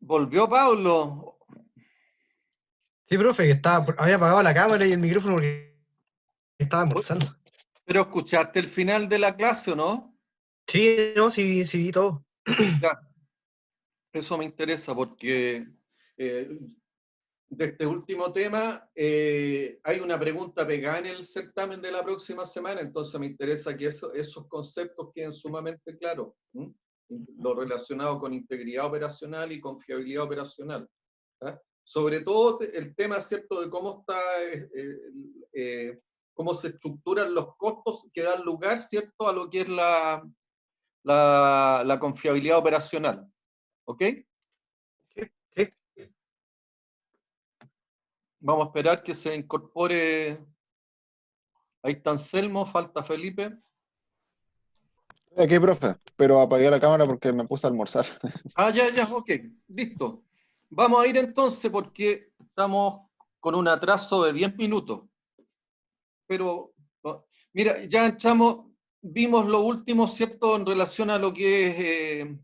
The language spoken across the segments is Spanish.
Volvió Pablo, Sí, profe, que había apagado la cámara y el micrófono porque estaba almorzando. pero ¿escuchaste el final de la clase o no? Sí, no, sí, sí, vi todo. Ya, eso me interesa porque eh, de este último tema hay una pregunta pegada en el certamen de la próxima semana, entonces me interesa que esos conceptos queden sumamente claros, ¿m? Lo relacionado con integridad operacional y confiabilidad operacional. ¿Ah? Sobre todo el tema, ¿cierto?, de cómo está, cómo se estructuran los costos que dan lugar, ¿cierto?, a lo que es la confiabilidad operacional. ¿Ok? Sí, sí. Vamos a esperar que se incorpore. Ahí está Anselmo, falta Felipe. Aquí, profe, pero apagué la cámara porque me puse a almorzar. Ah, ya, ok, listo. Vamos a ir entonces porque estamos con un atraso de 10 minutos. Pero, mira, ya entramos, vimos lo último, ¿cierto?, en relación a lo que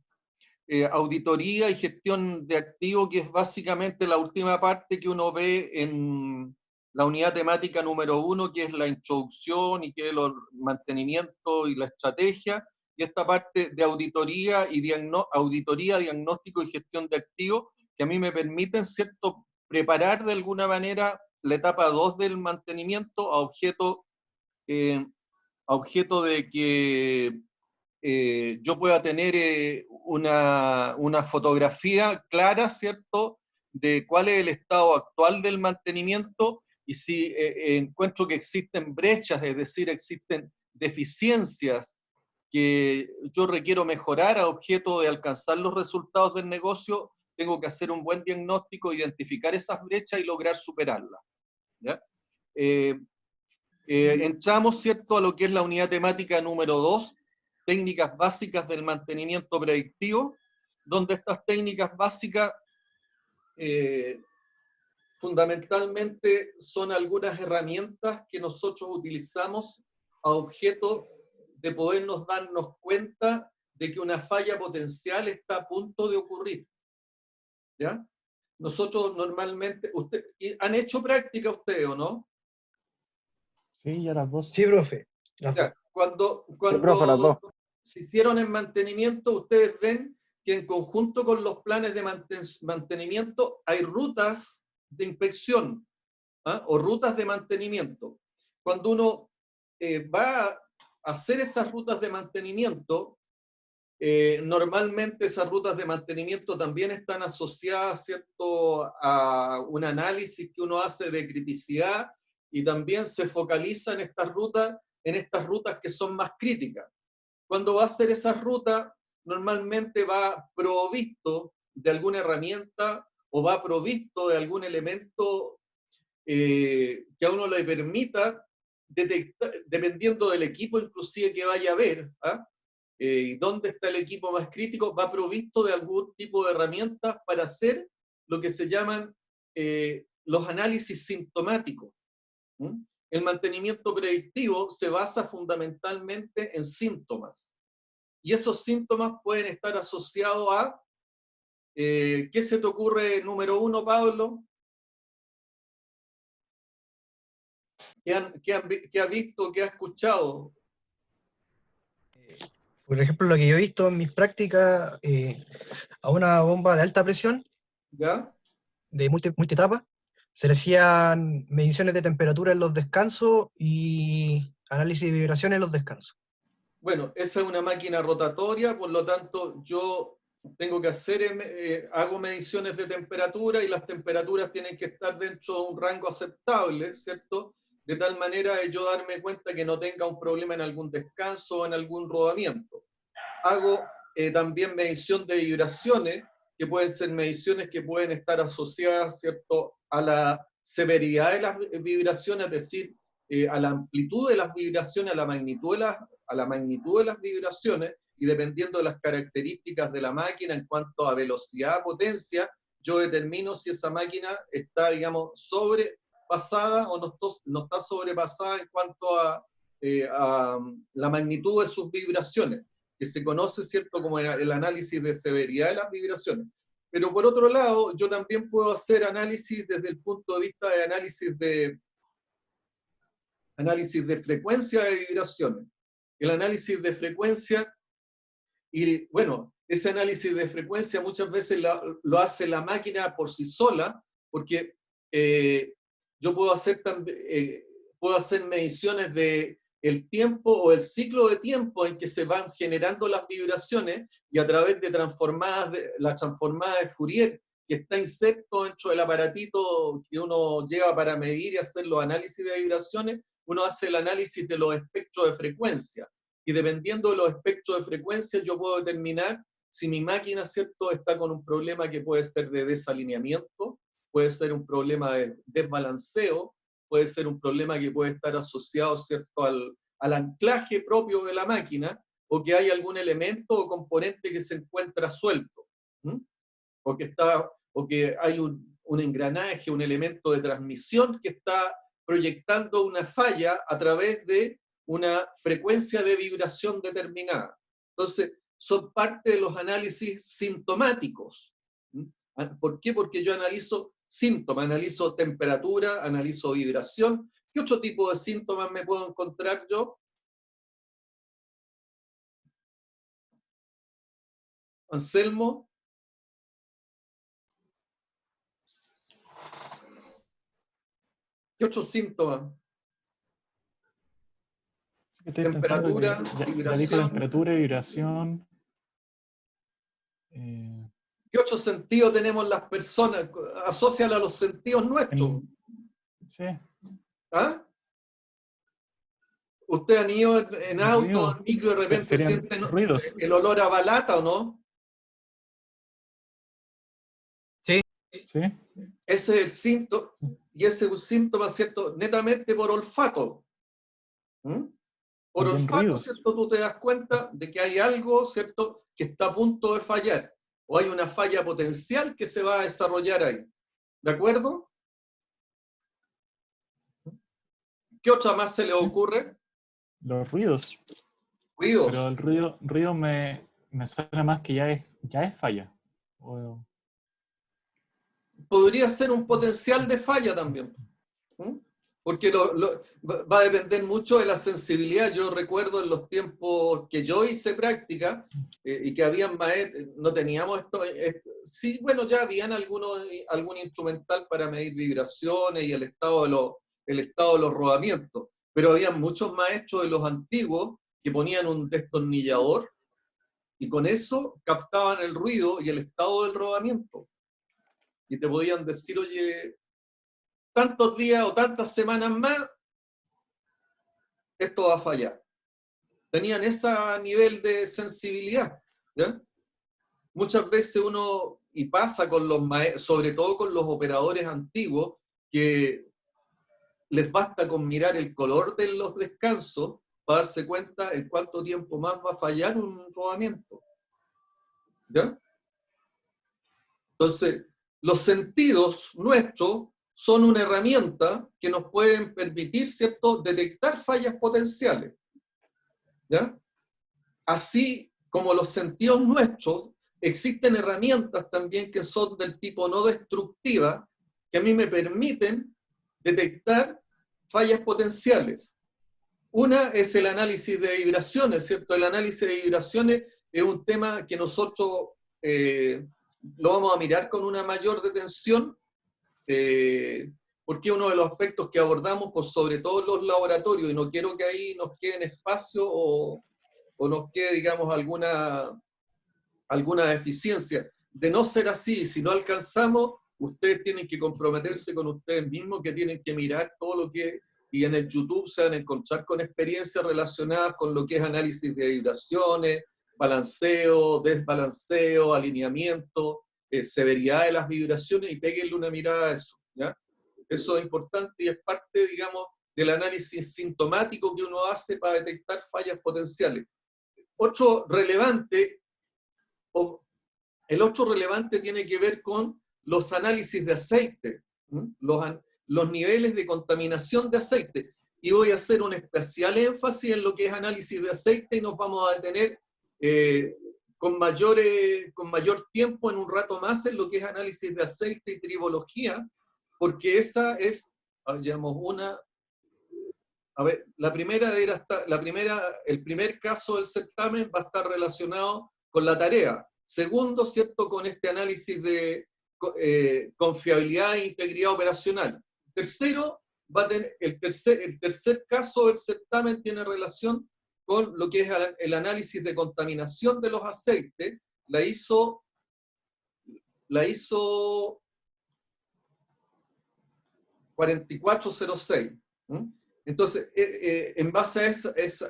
es auditoría y gestión de activos, que es básicamente la última parte que uno ve en la unidad temática número 1, que es la introducción y que es el mantenimiento y la estrategia, y esta parte de auditoría, auditoría, diagnóstico y gestión de activos, que a mí me permiten, ¿cierto?, preparar de alguna manera la etapa 2 del mantenimiento eh, a objeto de que yo pueda tener una fotografía clara, ¿cierto?, de cuál es el estado actual del mantenimiento y si encuentro que existen brechas, es decir, existen deficiencias que yo requiero mejorar a objeto de alcanzar los resultados del negocio, tengo que hacer un buen diagnóstico, identificar esas brechas y lograr superarlas. ¿Ya? Eh, entramos, ¿cierto?, a lo que es la unidad temática número 2, técnicas básicas del mantenimiento predictivo, donde estas técnicas básicas eh, fundamentalmente son algunas herramientas que nosotros utilizamos a objeto de podernos darnos cuenta de que una falla potencial está a punto de ocurrir. ¿Ya? Nosotros normalmente, ¿han hecho práctica ustedes o no? Sí, ya las dos. Sí, profe. Las dos. Ya, cuando Sí, profe, las dos. se hicieron en mantenimiento, ustedes ven que en conjunto con los planes de mantenimiento hay rutas de inspección, ¿ah?, o rutas de mantenimiento. Cuando uno va a hacer esas rutas de mantenimiento, normalmente esas rutas de mantenimiento también están asociadas, ¿cierto?, a un análisis que uno hace de criticidad y también se focaliza en estas rutas que son más críticas. Cuando va a hacer esa ruta, normalmente va provisto de alguna herramienta o va provisto de algún elemento que a uno le permita detectar, dependiendo del equipo inclusive que vaya a ver, ¿ah?, dónde está el equipo más crítico, va provisto de algún tipo de herramientas para hacer lo que se llaman los análisis sintomáticos. ¿Mm? El mantenimiento predictivo se basa fundamentalmente en síntomas. Y esos síntomas pueden estar asociados a, ¿qué se te ocurre número 1, Pablo? ¿Qué ha visto, qué ha escuchado? Por ejemplo, lo que yo he visto en mis prácticas, a una bomba de alta presión, ¿Ya? de multietapa, se le hacían mediciones de temperatura en los descansos y análisis de vibración en los descansos. Bueno, esa es una máquina rotatoria, por lo tanto yo tengo que hacer, hago mediciones de temperatura y las temperaturas tienen que estar dentro de un rango aceptable, ¿cierto? De tal manera de yo darme cuenta que no tenga un problema en algún descanso o en algún rodamiento. Hago también medición de vibraciones, que pueden ser mediciones que pueden estar asociadas, ¿cierto?, a la severidad de las vibraciones, es decir, a la amplitud de las vibraciones, a la magnitud de las vibraciones, y dependiendo de las características de la máquina en cuanto a velocidad, potencia, yo determino si esa máquina está, digamos, sobrepasada o no está sobrepasada en cuanto a la magnitud de sus vibraciones, que se conoce, ¿cierto?, como el análisis de severidad de las vibraciones. Pero por otro lado, yo también puedo hacer análisis desde el punto de vista de análisis de frecuencia de vibraciones. El análisis de frecuencia, y bueno, ese análisis de frecuencia muchas veces lo hace la máquina por sí sola, porque yo puedo hacer mediciones de el tiempo o el ciclo de tiempo en que se van generando las vibraciones, y a través de la transformada de Fourier, que está inserto dentro del aparatito que uno lleva para medir y hacer los análisis de vibraciones, uno hace el análisis de los espectros de frecuencia. Y dependiendo de los espectros de frecuencia, yo puedo determinar si mi máquina, ¿cierto?, está con un problema que puede ser de desalineamiento, puede ser un problema de desbalanceo, puede ser un problema que puede estar asociado, ¿cierto?, al anclaje propio de la máquina, o que hay algún elemento o componente que se encuentra suelto, o que hay un engranaje, un elemento de transmisión que está proyectando una falla a través de una frecuencia de vibración determinada. Entonces, son parte de los análisis sintomáticos. ¿Por qué? Porque yo analizo síntomas, analizo temperatura, analizo vibración. ¿Qué otro tipo de síntomas me puedo encontrar yo? Anselmo. ¿Qué otros síntomas? Estoy Temperatura, pensando que ya dijo vibración. temperatura y vibración. ¿Qué otro sentido tenemos las personas? Asóciala a los sentidos nuestros. Sí. ¿Ah? ¿Usted han ido en auto, en micro, y de repente sienten ruidos. el olor a balata o no? Sí. Sí. Ese es el síntoma, y ese es un síntoma, ¿cierto?, netamente por olfato. Por También olfato, ruidos. ¿cierto?, tú te das cuenta de que hay algo, ¿cierto?, que está a punto de fallar, o hay una falla potencial que se va a desarrollar ahí. ¿De acuerdo? ¿Qué otra más se le ocurre? Los ruidos. Ruidos. Pero el ruido me suena más que ya es falla. Podría ser un potencial de falla también. Porque va a depender mucho de la sensibilidad. Yo recuerdo en los tiempos que yo hice práctica y que habían maestros, no teníamos esto. Sí, bueno, ya habían algún instrumental para medir vibraciones y el estado de los rodamientos, pero habían muchos maestros de los antiguos que ponían un destornillador y con eso captaban el ruido y el estado del rodamiento. Y te podían decir, oye, tantos días o tantas semanas más, esto va a fallar. Tenían ese nivel de sensibilidad, ¿ya? Muchas veces uno, y pasa con los maestros, sobre todo con los operadores antiguos, que les basta con mirar el color de los descansos para darse cuenta en cuánto tiempo más va a fallar un rodamiento. ¿Ya? Entonces, los sentidos nuestros son una herramienta que nos pueden permitir, ¿cierto?, detectar fallas potenciales. ¿Ya? Así como los sentidos nuestros, existen herramientas también que son del tipo no destructiva, que a mí me permiten detectar fallas potenciales. Una es el análisis de vibraciones, ¿cierto? El análisis de vibraciones es un tema que nosotros lo vamos a mirar con una mayor detención, porque es uno de los aspectos que abordamos por sobre todo en los laboratorios, y no quiero que ahí nos quede en espacio o nos quede, digamos, alguna deficiencia. De no ser así, si no alcanzamos, ustedes tienen que comprometerse con ustedes mismos, que tienen que mirar todo lo que, y en el YouTube se van a encontrar con experiencias relacionadas con lo que es análisis de vibraciones, balanceo, desbalanceo, alineamiento, severidad de las vibraciones, y péguenle una mirada a eso, ¿ya? Eso es importante y es parte, digamos, del análisis sintomático que uno hace para detectar fallas potenciales. Otro relevante, el otro relevante tiene que ver con los análisis de aceite, los niveles de contaminación de aceite. Y voy a hacer un especial énfasis en lo que es análisis de aceite, y nos vamos a detener con mayor tiempo en un rato más en lo que es análisis de aceite y tribología, porque esa es, digamos, a ver, el primer caso del certamen va a estar relacionado con la tarea. Segundo, ¿cierto?, con este análisis de confiabilidad e integridad operacional. Tercero, el tercer caso del certamen tiene relación con lo que es el análisis de contaminación de los aceites. La hizo 4406. Entonces, en base a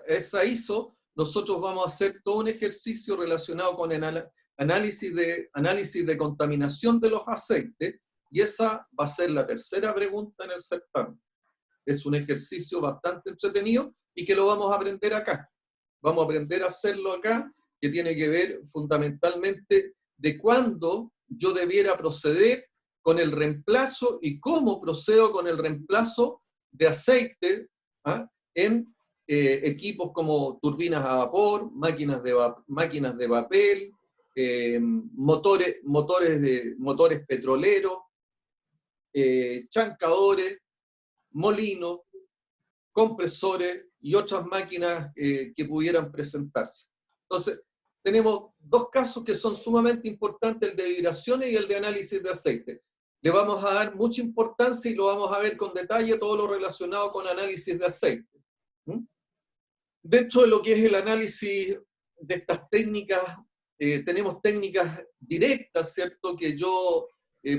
esa ISO, nosotros vamos a hacer todo un ejercicio relacionado con el análisis de contaminación de los aceites, y esa va a ser la tercera pregunta en el certamen. Es un ejercicio bastante entretenido y que lo vamos a aprender acá. Vamos a aprender a hacerlo acá, que tiene que ver fundamentalmente de cuándo yo debiera proceder con el reemplazo y cómo procedo con el reemplazo de aceite en equipos como turbinas a vapor, máquinas de papel, motores petroleros, chancadores, molinos, compresores y otras máquinas que pudieran presentarse. Entonces, tenemos dos casos que son sumamente importantes, el de vibraciones y el de análisis de aceite. Le vamos a dar mucha importancia y lo vamos a ver con detalle todo lo relacionado con análisis de aceite. Dentro de lo que es el análisis de estas técnicas, tenemos técnicas directas, ¿cierto?, que yo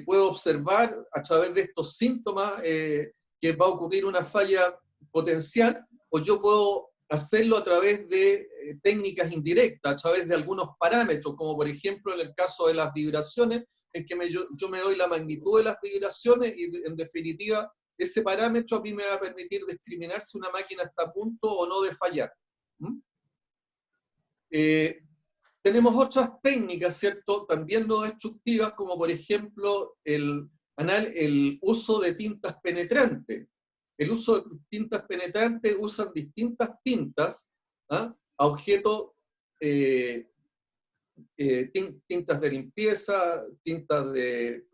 puedo observar a través de estos síntomas que va a ocurrir una falla potencial, o yo puedo hacerlo a través de técnicas indirectas, a través de algunos parámetros, como por ejemplo en el caso de las vibraciones, en que yo me doy la magnitud de las vibraciones y en definitiva ese parámetro a mí me va a permitir discriminar si una máquina está a punto o no de fallar. Tenemos otras técnicas, ¿cierto?, también no destructivas, como por ejemplo el uso de tintas penetrantes. El uso de tintas penetrantes usan distintas tintas a objetos, tintas de limpieza,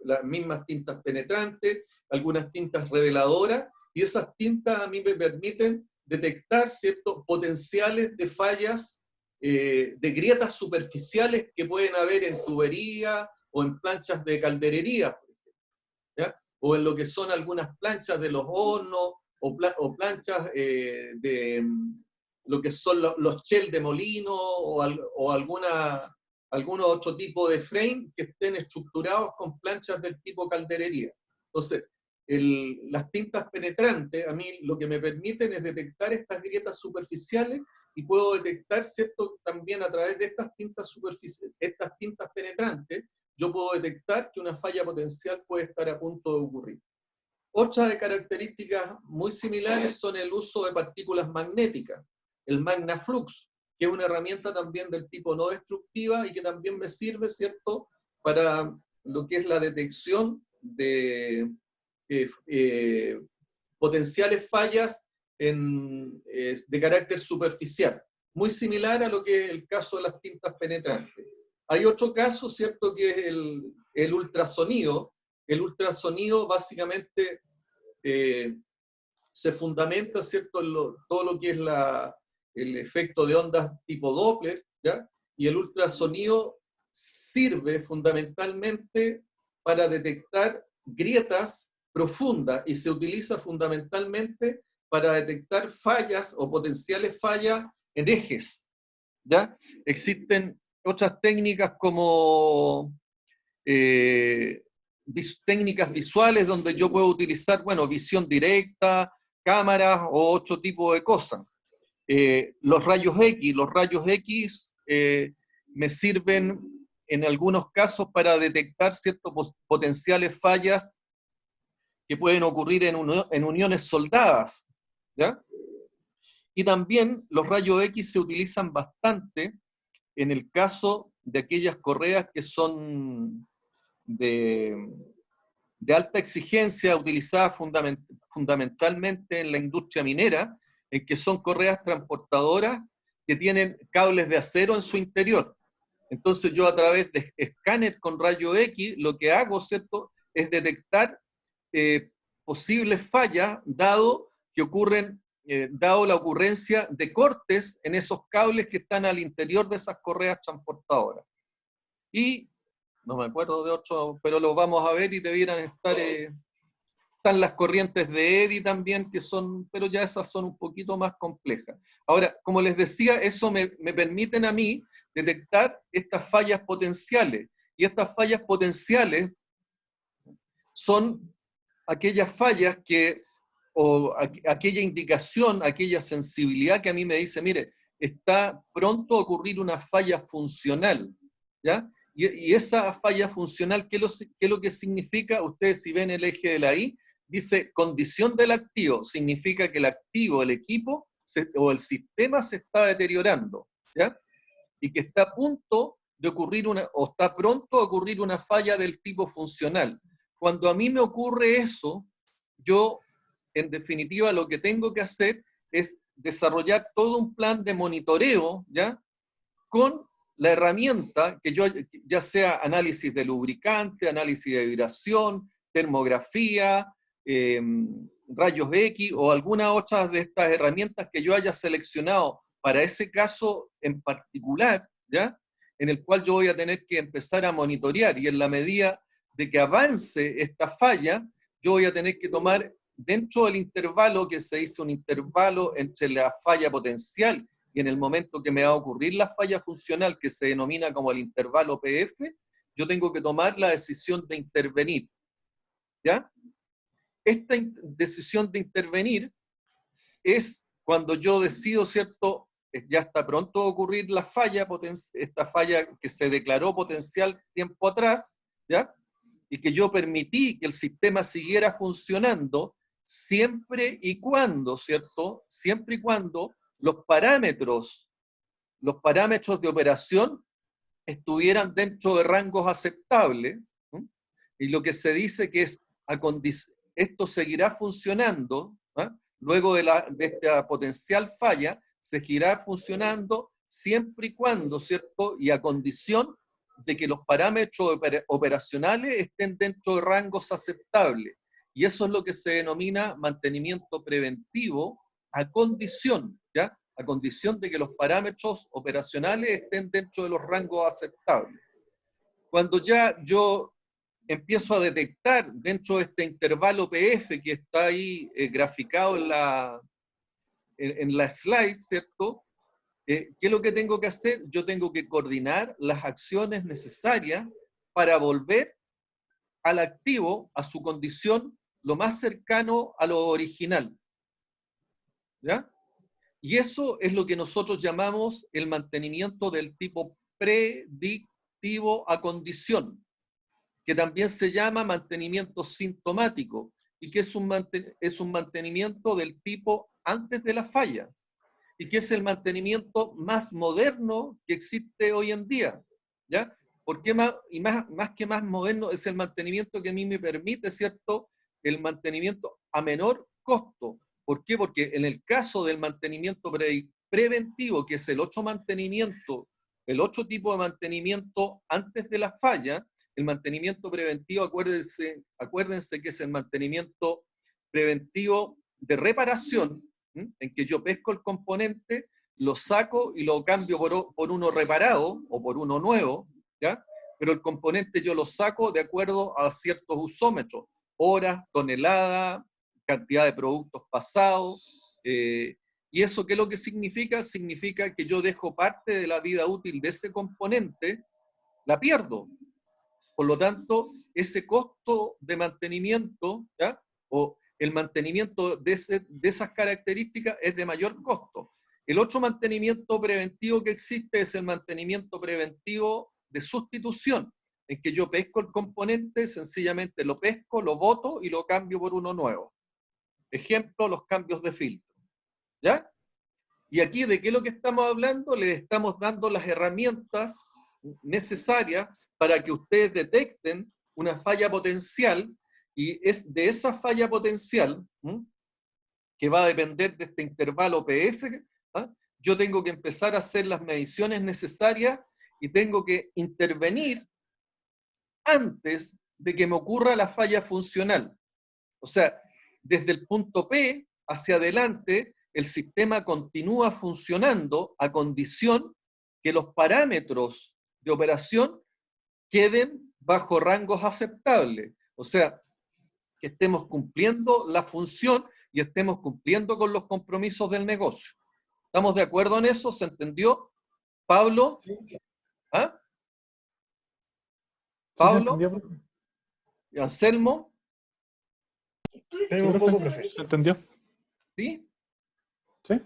las mismas tintas penetrantes, algunas tintas reveladoras, y esas tintas a mí me permiten detectar ciertos potenciales de fallas, de grietas superficiales que pueden haber en tubería o en planchas de calderería, por ejemplo, ¿ya? O en lo que son algunas planchas de los hornos, o planchas de lo que son los shell de molino, o algún otro tipo de frame que estén estructurados con planchas del tipo calderería. Entonces, las tintas penetrantes a mí lo que me permiten es detectar estas grietas superficiales, y puedo detectar, ¿cierto?, también a través de estas tintas penetrantes, yo puedo detectar que una falla potencial puede estar a punto de ocurrir. Otras de características muy similares son el uso de partículas magnéticas, el MagnaFlux, que es una herramienta también del tipo no destructiva y que también me sirve, ¿cierto?, para lo que es la detección de potenciales fallas de carácter superficial, muy similar a lo que es el caso de las tintas penetrantes. Hay otro caso, ¿cierto?, que es el ultrasonido. El ultrasonido básicamente se fundamenta, ¿cierto?, en todo lo que es el efecto de ondas tipo Doppler, ¿ya? Y el ultrasonido sirve fundamentalmente para detectar grietas profundas y se utiliza fundamentalmente para detectar fallas o potenciales fallas en ejes, ¿ya? Existen otras técnicas como técnicas visuales donde yo puedo utilizar, bueno, visión directa, cámaras o otro tipo de cosas. Los rayos X me sirven en algunos casos para detectar ciertas potenciales fallas que pueden ocurrir en uniones soldadas, ¿ya? Y también los rayos X se utilizan bastante en el caso de aquellas correas que son de alta exigencia, utilizadas fundamentalmente en la industria minera, en que son correas transportadoras que tienen cables de acero en su interior. Entonces yo a través de escáner con rayo X, lo que hago, ¿cierto?, es detectar posibles fallas, dado la ocurrencia de cortes en esos cables que están al interior de esas correas transportadoras. Y no me acuerdo de otro, pero lo vamos a ver y debieran estar, están las corrientes de Eddy también, que son, pero ya esas son un poquito más complejas. Ahora, como les decía, eso me permiten a mí detectar estas fallas potenciales, y estas fallas potenciales son aquellas fallas o aquella indicación, aquella sensibilidad que a mí me dice, mire, está pronto a ocurrir una falla funcional, ¿ya? Y esa falla funcional, ¿qué es lo que significa? Ustedes si ven el eje de la I, dice condición del activo, significa que el activo, el equipo o el sistema se está deteriorando, ¿ya? Y que está a punto de ocurrir o está pronto a ocurrir una falla del tipo funcional. Cuando a mí me ocurre eso, yo, en definitiva, lo que tengo que hacer es desarrollar todo un plan de monitoreo, ¿ya?, con la herramienta que yo, ya sea análisis de lubricante, análisis de vibración, termografía, rayos X o alguna otra de estas herramientas que yo haya seleccionado para ese caso en particular, ¿ya?, en el cual yo voy a tener que empezar a monitorear, y en la medida de que avance esta falla, yo voy a tener que tomar dentro del intervalo, que se dice un intervalo entre la falla potencial y en el momento que me va a ocurrir la falla funcional, que se denomina como el intervalo PF, yo tengo que tomar la decisión de intervenir, ¿ya? Esta decisión de intervenir es cuando yo decido, ¿cierto?, ya está pronto a ocurrir la falla, esta falla que se declaró potencial tiempo atrás, ¿ya?, y que yo permití que el sistema siguiera funcionando siempre y cuando, ¿cierto?, siempre y cuando los parámetros de operación estuvieran dentro de rangos aceptables, ¿no? Y lo que se dice que es, esto seguirá funcionando, ¿no?, luego de esta potencial falla, seguirá funcionando siempre y cuando, ¿cierto?, y a condición de que los parámetros operacionales estén dentro de rangos aceptables. Y eso es lo que se denomina mantenimiento preventivo a condición, ¿ya?, a condición de que los parámetros operacionales estén dentro de los rangos aceptables. Cuando ya yo empiezo a detectar dentro de este intervalo PF que está ahí graficado en la slide, ¿cierto?, ¿qué es lo que tengo que hacer? Yo tengo que coordinar las acciones necesarias para volver al activo, a su condición, lo más cercano a lo original, ¿ya? Y eso es lo que nosotros llamamos el mantenimiento del tipo predictivo a condición, que también se llama mantenimiento sintomático, y que es un mantenimiento del tipo antes de la falla, y que es el mantenimiento más moderno que existe hoy en día, ¿ya? Porque más que más moderno, es el mantenimiento que a mí me permite, ¿cierto?, el mantenimiento a menor costo. ¿Por qué? Porque en el caso del mantenimiento preventivo, que es el otro tipo de mantenimiento antes de la falla, el mantenimiento preventivo, acuérdense que es el mantenimiento preventivo de reparación, en que yo pesco el componente, lo saco y lo cambio por uno reparado o por uno nuevo, ¿ya? Pero el componente yo lo saco de acuerdo a ciertos usómetros, horas, toneladas, cantidad de productos pasados, y eso, ¿qué es lo que significa? Significa que yo dejo parte de la vida útil de ese componente, la pierdo. Por lo tanto, ese costo de mantenimiento, ¿ya?, o el mantenimiento de esas características es de mayor costo. El otro mantenimiento preventivo que existe es el mantenimiento preventivo de sustitución, en que yo pesco el componente, sencillamente lo pesco, lo boto y lo cambio por uno nuevo. Ejemplo, los cambios de filtro, ¿ya? Y aquí, ¿de qué es lo que estamos hablando? Les estamos dando las herramientas necesarias para que ustedes detecten una falla potencial, y es de esa falla potencial, que va a depender de este intervalo PF, ¿ah?, yo tengo que empezar a hacer las mediciones necesarias y tengo que intervenir antes de que me ocurra la falla funcional. O sea, desde el punto P hacia adelante, el sistema continúa funcionando a condición que los parámetros de operación queden bajo rangos aceptables. O sea, que estemos cumpliendo la función y estemos cumpliendo con los compromisos del negocio. ¿Estamos de acuerdo en eso? ¿Se entendió? ¿Pablo? ¿Ah? ¿Pablo? ¿Sí se entendió? ¿Anselmo? Sí, un poco, profe. ¿Se entendió? ¿Sí? ¿Sí?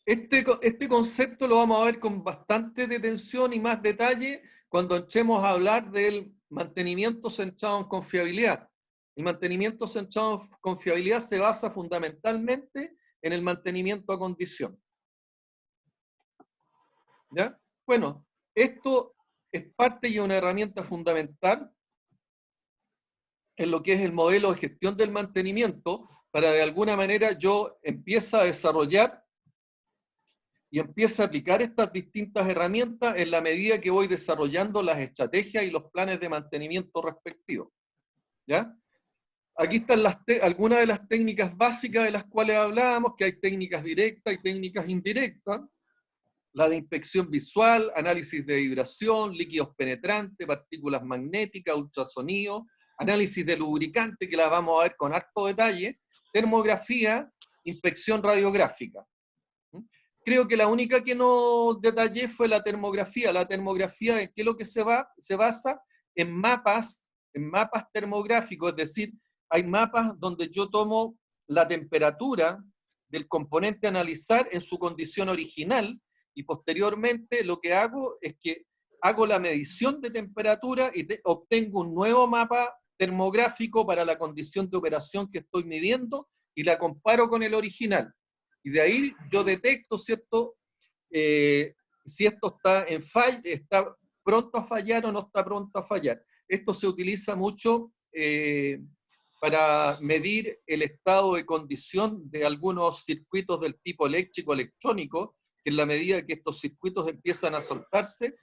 Este concepto lo vamos a ver con bastante detención y más detalle cuando entremos a hablar del mantenimiento centrado en confiabilidad. El mantenimiento centrado en confiabilidad se basa fundamentalmente en el mantenimiento a condición. ¿Ya? Bueno, esto es parte y una herramienta fundamental en lo que es el modelo de gestión del mantenimiento para de alguna manera yo empiece a desarrollar y empieza a aplicar estas distintas herramientas en la medida que voy desarrollando las estrategias y los planes de mantenimiento respectivos. ¿Ya? Aquí están algunas de las técnicas básicas de las cuales hablábamos, que hay técnicas directas y técnicas indirectas. La de inspección visual, análisis de vibración, líquidos penetrantes, partículas magnéticas, ultrasonido, análisis de lubricante, que la vamos a ver con harto detalle, termografía, inspección radiográfica. Creo que la única que no detallé fue la termografía. La termografía, ¿en qué es lo que se basa? En mapas termográficos, es decir, hay mapas donde yo tomo la temperatura del componente a analizar en su condición original y posteriormente lo que hago es que hago la medición de temperatura y obtengo un nuevo mapa termográfico para la condición de operación que estoy midiendo y la comparo con el original. Y de ahí yo detecto, ¿cierto? Si esto está en está pronto a fallar o no está pronto a fallar. Esto se utiliza mucho para medir el estado de condición de algunos circuitos del tipo eléctrico-electrónico, que en la medida que estos circuitos empiezan a soltarse,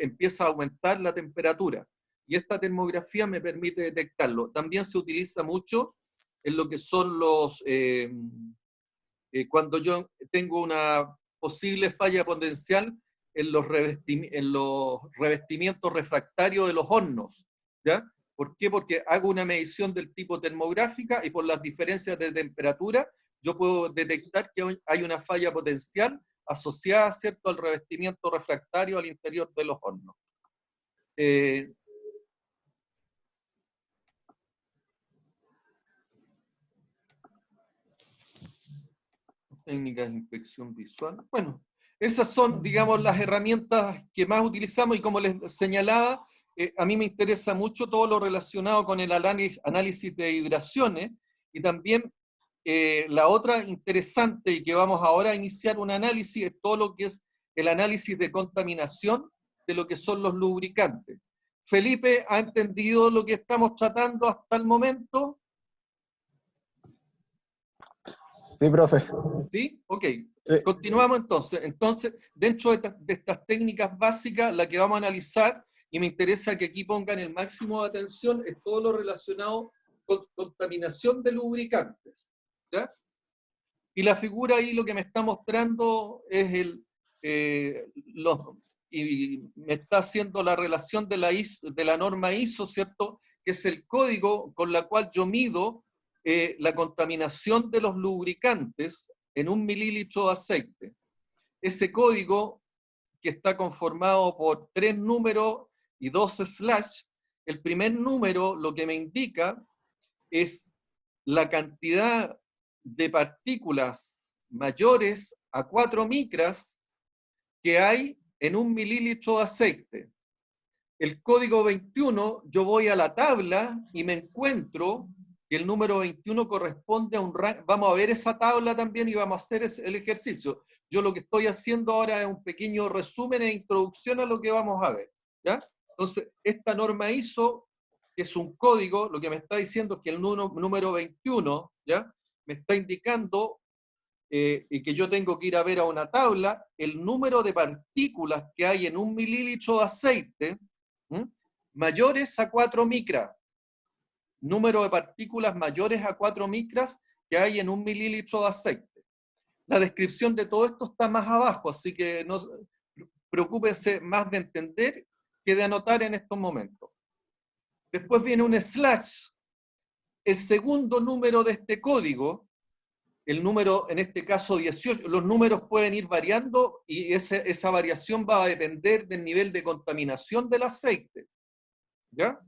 empieza a aumentar la temperatura. Y esta termografía me permite detectarlo. También se utiliza mucho en lo que son los... cuando yo tengo una posible falla potencial en los revestimientos refractarios de los hornos. ¿Ya? ¿Por qué? Porque hago una medición del tipo termográfica y por las diferencias de temperatura yo puedo detectar que hay una falla potencial asociada, ¿cierto?, al revestimiento refractario al interior de los hornos. Técnicas de inspección visual. Bueno, esas son, digamos, las herramientas que más utilizamos y como les señalaba, a mí me interesa mucho todo lo relacionado con el análisis de vibraciones y también la otra interesante y que vamos ahora a iniciar un análisis es todo lo que es el análisis de contaminación de lo que son los lubricantes. Felipe, ¿ha entendido lo que estamos tratando hasta el momento? Sí, profe. ¿Sí? Ok. Sí. Continuamos entonces. Entonces, dentro de estas técnicas básicas, la que vamos a analizar, y me interesa que aquí pongan el máximo de atención, es todo lo relacionado con contaminación de lubricantes. ¿Ya? Y la figura ahí lo que me está mostrando es y me está haciendo la relación de la norma ISO, ¿cierto? Que es el código con la cual yo mido la contaminación de los lubricantes en 1 mililitro de aceite. Ese código, que está conformado por 3 números y 2 slash, el primer número lo que me indica es la cantidad de partículas mayores a 4 micras que hay en 1 mililitro de aceite. El código 21, yo voy a la tabla y me encuentro que el número 21 corresponde a un rango. Vamos a ver esa tabla también y vamos a hacer el ejercicio. Yo lo que estoy haciendo ahora es un pequeño resumen e introducción a lo que vamos a ver. ¿Ya? Entonces, esta norma ISO, que es un código, lo que me está diciendo es que el número 21, ¿ya?, me está indicando y que yo tengo que ir a ver a una tabla, el número de partículas que hay en 1 mililitro de aceite, mayores a 4 micras. Número de partículas mayores a 4 micras que hay en 1 mililitro de aceite. La descripción de todo esto está más abajo, así que no preocúpense más de entender que de anotar en estos momentos. Después viene un slash. El segundo número de este código, el número, en este caso 18, los números pueden ir variando y esa variación va a depender del nivel de contaminación del aceite. ¿Ya?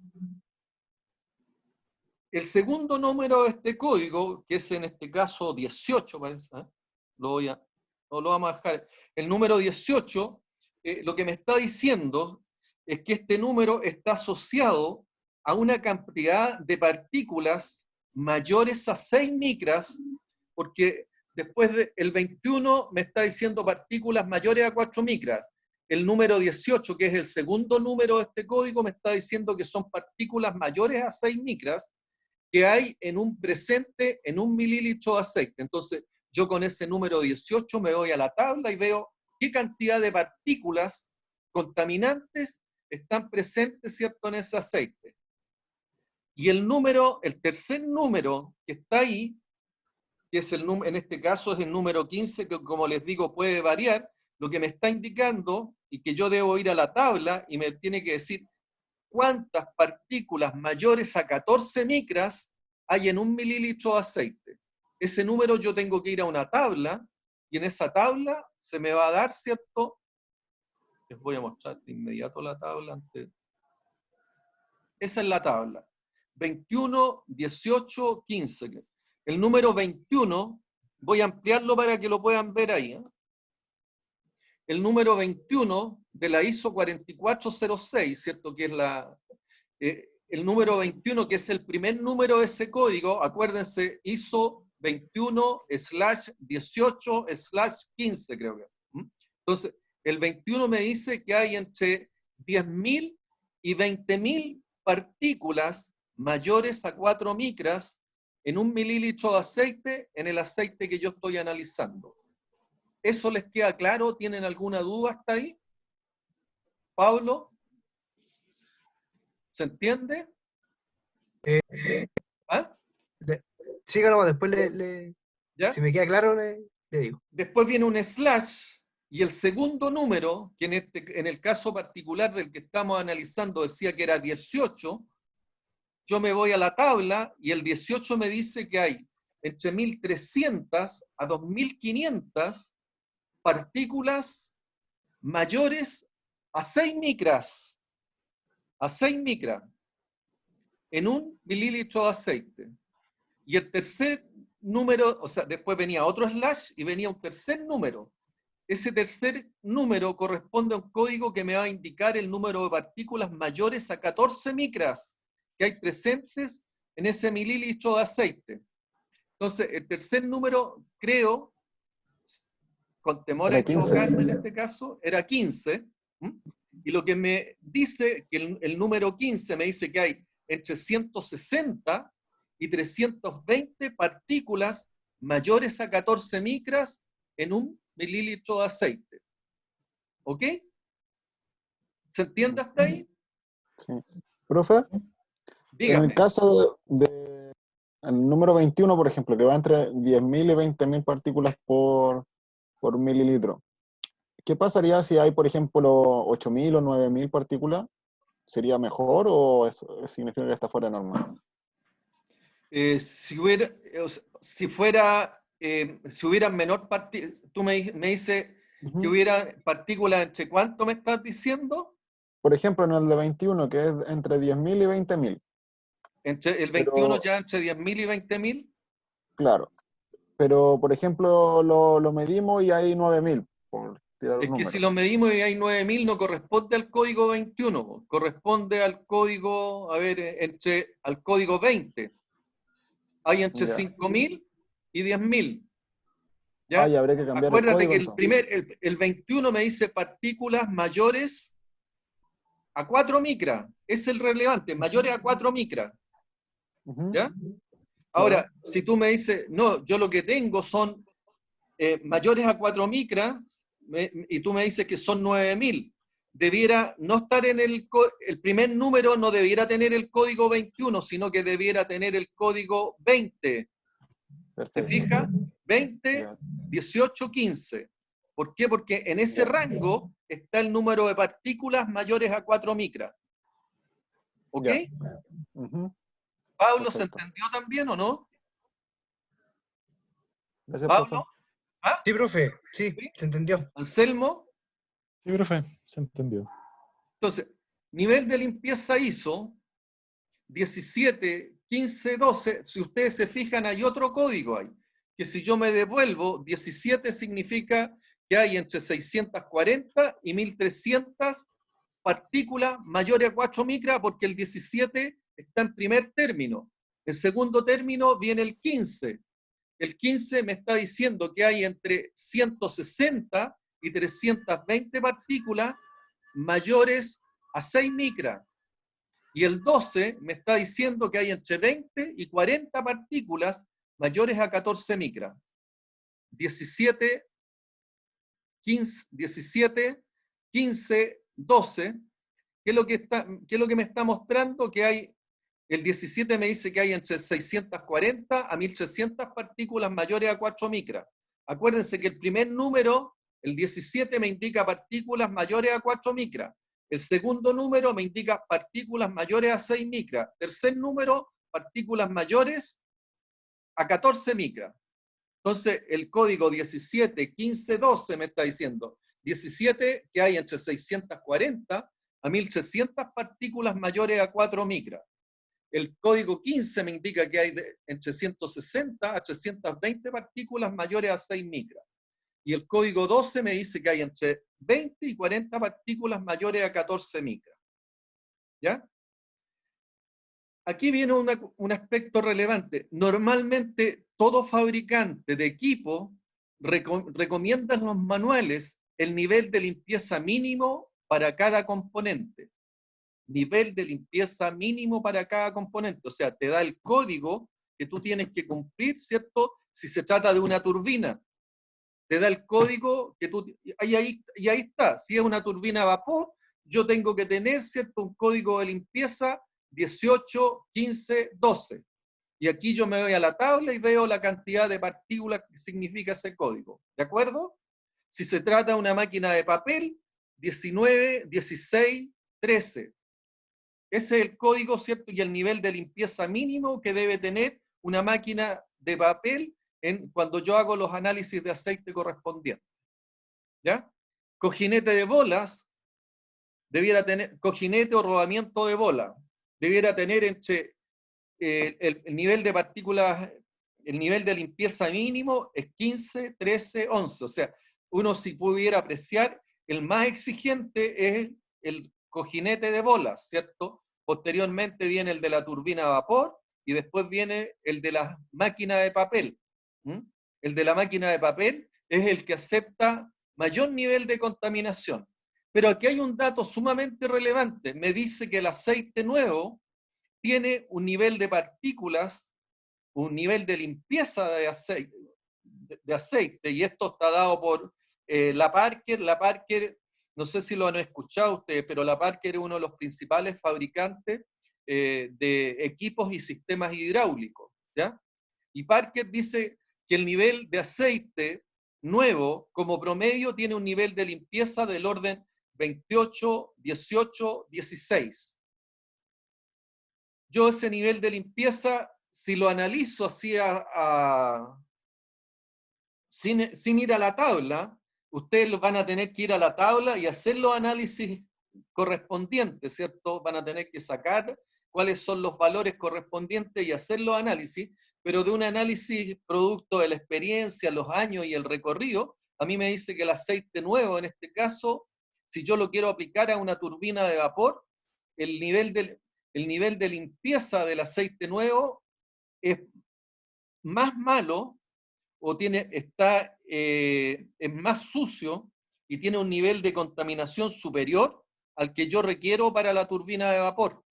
El segundo número de este código, que es en este caso 18, parece, ¿eh? No lo vamos a dejar. El número 18, lo que me está diciendo es que este número está asociado a una cantidad de partículas mayores a 6 micras, porque después del 21 me está diciendo partículas mayores a 4 micras. El número 18, que es el segundo número de este código, me está diciendo que son partículas mayores a 6 micras que hay en un presente en 1 mililitro de aceite. Entonces, yo con ese número 18 me voy a la tabla y veo qué cantidad de partículas contaminantes están presentes, ¿cierto?, en ese aceite. Y el tercer número que está ahí, que es en este caso es el número 15, que como les digo puede variar, lo que me está indicando, y que yo debo ir a la tabla y me tiene que decir cuántas partículas mayores a 14 micras hay en 1 mililitro de aceite. Ese número yo tengo que ir a una tabla, y en esa tabla se me va a dar, ¿cierto? Les voy a mostrar de inmediato la tabla. Esa es la tabla. 21, 18, 15. El número 21, voy a ampliarlo para que lo puedan ver ahí, ¿eh? El número 21 de la ISO 4406, ¿cierto? Que es el número 21, que es el primer número de ese código, acuérdense, ISO 21/18/15, creo que. Entonces, el 21 me dice que hay entre 10.000 y 20.000 partículas mayores a 4 micras en 1 mililitro de aceite, en el aceite que yo estoy analizando. ¿Eso les queda claro? ¿Tienen alguna duda hasta ahí? ¿Pablo? ¿Se entiende? ¿Ah? Síganos, después ¿Ya? si me queda claro, le digo. Después viene un slash, y el segundo número, que en el caso particular del que estamos analizando decía que era 18, yo me voy a la tabla y el 18 me dice que hay entre 1.300 a 2.500 partículas mayores a 6 micras. A 6 micras en 1 mililitro de aceite. Y el tercer número, o sea, después venía otro slash y venía un tercer número. Ese tercer número corresponde a un código que me va a indicar el número de partículas mayores a 14 micras que hay presentes en ese mililitro de aceite. Entonces, el tercer número, creo, con temor a equivocarme en este caso, era 15. Y lo que me dice, que el número 15 me dice que hay entre 160 y 320 partículas mayores a 14 micras en 1 mililitro de aceite. ¿Ok? ¿Se entiende hasta ahí? Sí. Profe, Dígame. en el caso de el número 21, por ejemplo, que va entre 10.000 y 20.000 partículas por mililitro, ¿qué pasaría si hay, por ejemplo, 8.000 o 9.000 partículas? ¿Sería mejor o eso significa que está fuera de norma? Si hubieran menor partículas, tú me dices que hubiera partículas entre ¿cuánto me estás diciendo? Por ejemplo, en el de 21, que es entre 10.000 y 20.000. Entre el 21 ya entre 10.000 y 20.000. Claro. Pero, por ejemplo, lo medimos y hay 9.000, por tirar un Es que número. si lo medimos y hay 9.000, no corresponde al código 21, corresponde al código, a ver, al código 20. Hay entre Ya. 5.000 y 10.000. Ah, ¿Ya? ya habría que cambiar el Acuérdate código que entonces. el 21 me dice partículas mayores a 4 micras. Es el relevante, mayores a 4 micras. Ujú, ¿Ya? claro. Ahora, si tú me dices, no, yo lo que tengo son mayores a 4 micras, y tú me dices que son 9.000, debiera no estar en el primer número, no debiera tener el código 21, sino que debiera tener el código 20. ¿Te Perfecto. fijas? 20, Ya. 18, 15. ¿Por qué? Porque en ese rango está el número de partículas mayores a 4 micras. ¿Ok? Ya. Ujú. ¿Pablo se Perfecto. entendió también o no? Gracias, ¿Pablo? profe. Sí, profe, sí, ¿Sí? se entendió. ¿Anselmo? Sí, profe, se entendió. Entonces, nivel de limpieza ISO 17, 15, 12. Si ustedes se fijan, hay otro código ahí. Que si yo me devuelvo, 17 significa que hay entre 640 y 1300 partículas mayores a 4 micras, porque el 17 está en primer término. En segundo término viene el 15. El 15 me está diciendo que hay entre 160 y 320 partículas mayores a 6 micras. Y el 12 me está diciendo que hay entre 20 y 40 partículas mayores a 14 micras. 17, 15, 12. ¿Qué es lo que me está mostrando? Que hay, el 17 me dice que hay entre 640 a 1300 partículas mayores a 4 micras. Acuérdense que el primer número, el 17, me indica partículas mayores a 4 micras. El segundo número me indica partículas mayores a 6 micras. Tercer número, partículas mayores a 14 micras. Entonces, el código 17, 15, 12 me está diciendo 17 que hay entre 640 a 1300 partículas mayores a 4 micras. El código 15 me indica que hay entre 160 a 320 partículas mayores a 6 micras. Y el código 12 me dice que hay entre 20 y 40 partículas mayores a 14 micras. ¿Ya? Aquí viene un aspecto relevante. Normalmente, todo fabricante de equipo recomienda en los manuales el nivel de limpieza mínimo para cada componente. Nivel de limpieza mínimo para cada componente. O sea, te da el código que tú tienes que cumplir, ¿cierto? Si se trata de una turbina. Te da el código que tú... Y ahí está. Si es una turbina a vapor, yo tengo que tener, ¿cierto? Un código de limpieza 18, 15, 12. Y aquí yo me voy a la tabla y veo la cantidad de partículas que significa ese código. ¿De acuerdo? Si se trata de una máquina de papel, 19, 16, 13. Ese es el código, ¿cierto? Y el nivel de limpieza mínimo que debe tener una máquina de papel cuando yo hago los análisis de aceite correspondientes. ¿Ya? Cojinete de bolas, debiera tener, cojinete o rodamiento de bola, debiera tener entre el nivel de partículas, el nivel de limpieza mínimo es 15, 13, 11. O sea, uno si pudiera apreciar, el más exigente es el cojinete de bolas, ¿cierto? Posteriormente viene el de la turbina a vapor y después viene el de la máquina de papel. El de la máquina de papel es el que acepta mayor nivel de contaminación. Pero aquí hay un dato sumamente relevante. Me dice que el aceite nuevo tiene un nivel de partículas, un nivel de limpieza de aceite, y esto está dado por la Parker. La Parker, no sé si lo han escuchado ustedes, pero la Parker es uno de los principales fabricantes de equipos y sistemas hidráulicos, ¿ya? Y Parker dice que el nivel de aceite nuevo, como promedio, tiene un nivel de limpieza del orden 28, 18, 16. Yo ese nivel de limpieza, si lo analizo así sin ir a la tabla, ustedes van a tener que ir a la tabla y hacer los análisis correspondientes, ¿cierto? Van a tener que sacar cuáles son los valores correspondientes y hacer los análisis, pero de un análisis producto de la experiencia, los años y el recorrido, a mí me dice que el aceite nuevo, en este caso, si yo lo quiero aplicar a una turbina de vapor, el nivel de limpieza del aceite nuevo es más malo o es más sucio y tiene un nivel de contaminación superior al que yo requiero para la turbina de vapor.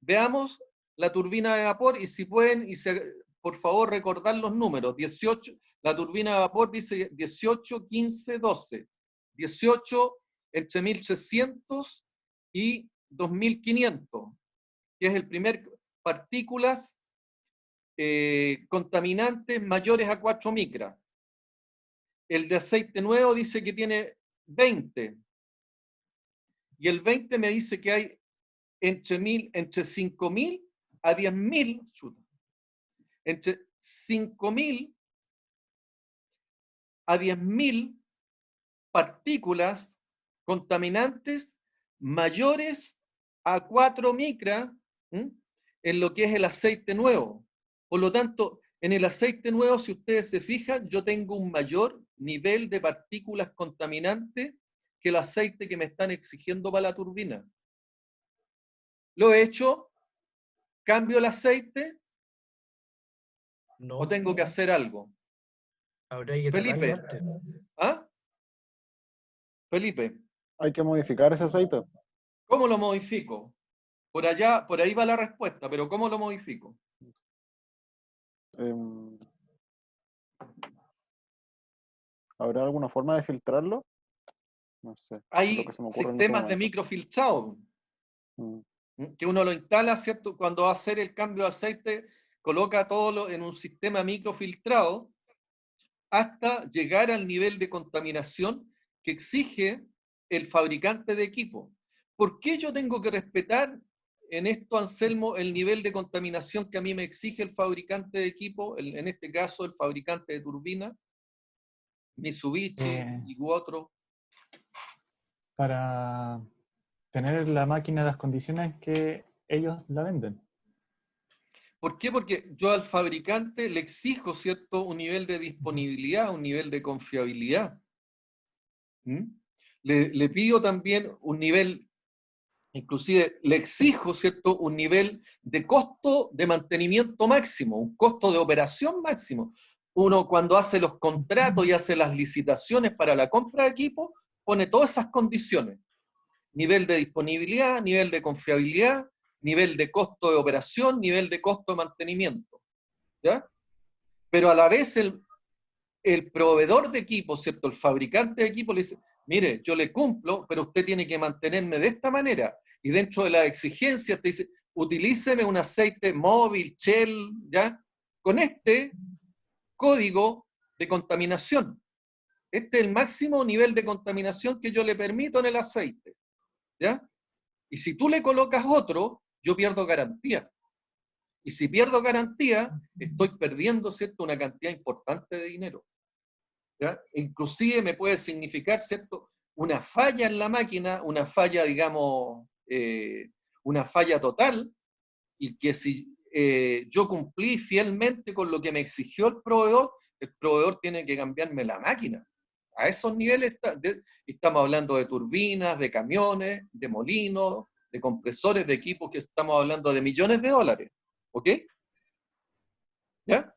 Veamos la turbina de vapor y si pueden, por favor, recordar los números. La turbina de vapor dice 18, 15, 12. 18 entre 1300 y 2500, que es el primer partículas contaminantes mayores a 4 micras. El de aceite nuevo dice que tiene 20. Y el 20 me dice que hay entre 5.000 a 10.000, entre 5.000 a 10.000 partículas contaminantes mayores a 4 micras en lo que es el aceite nuevo. Por lo tanto, en el aceite nuevo, si ustedes se fijan, yo tengo un mayor nivel de partículas contaminantes que el aceite que me están exigiendo para la turbina. ¿Lo he hecho? ¿Cambio el aceite? No, ¿O tengo que hacer algo? habría que Felipe. tratarlo antes. ¿Ah? Felipe, Hay que modificar ese aceite. ¿cómo lo modifico? Por ahí va la respuesta, pero ¿cómo lo modifico? ¿Habrá alguna forma de filtrarlo? No sé. Hay Lo que se me ocurre en este sistemas de momento. microfiltrado Mm. que uno lo instala, ¿cierto? Cuando va a hacer el cambio de aceite, coloca todo en un sistema microfiltrado hasta llegar al nivel de contaminación que exige el fabricante de equipo. ¿Por qué yo tengo que respetar en esto, Anselmo, el nivel de contaminación que a mí me exige el fabricante de equipo, en este caso el fabricante de turbina, Mitsubishi y u otro? Para tener la máquina en las condiciones que ellos la venden. ¿Por qué? Porque yo al fabricante le exijo, ¿cierto?, un nivel de disponibilidad, un nivel de confiabilidad. Le pido también un nivel, inclusive le exijo, ¿cierto?, un nivel de costo de mantenimiento máximo, un costo de operación máximo. Uno cuando hace los contratos y hace las licitaciones para la compra de equipo, pone todas esas condiciones. Nivel de disponibilidad, nivel de confiabilidad, nivel de costo de operación, nivel de costo de mantenimiento. ¿Ya? Pero a la vez el proveedor de equipo, ¿cierto? El fabricante de equipo le dice, mire, yo le cumplo, pero usted tiene que mantenerme de esta manera. Y dentro de las exigencias te dice, utilíceme un aceite móvil, Shell, ¿ya? Con este código de contaminación. Este es el máximo nivel de contaminación que yo le permito en el aceite, ¿ya? Y si tú le colocas otro, yo pierdo garantía. Y si pierdo garantía, estoy perdiendo, ¿cierto?, una cantidad importante de dinero. ¿Ya? Inclusive me puede significar, ¿cierto?, una falla en la máquina, una falla, digamos, una falla total, y que si yo cumplí fielmente con lo que me exigió el proveedor tiene que cambiarme la máquina. A esos niveles estamos hablando de turbinas, de camiones, de molinos, de compresores, de equipos, que estamos hablando de millones de dólares. ¿Ok? ¿Ya?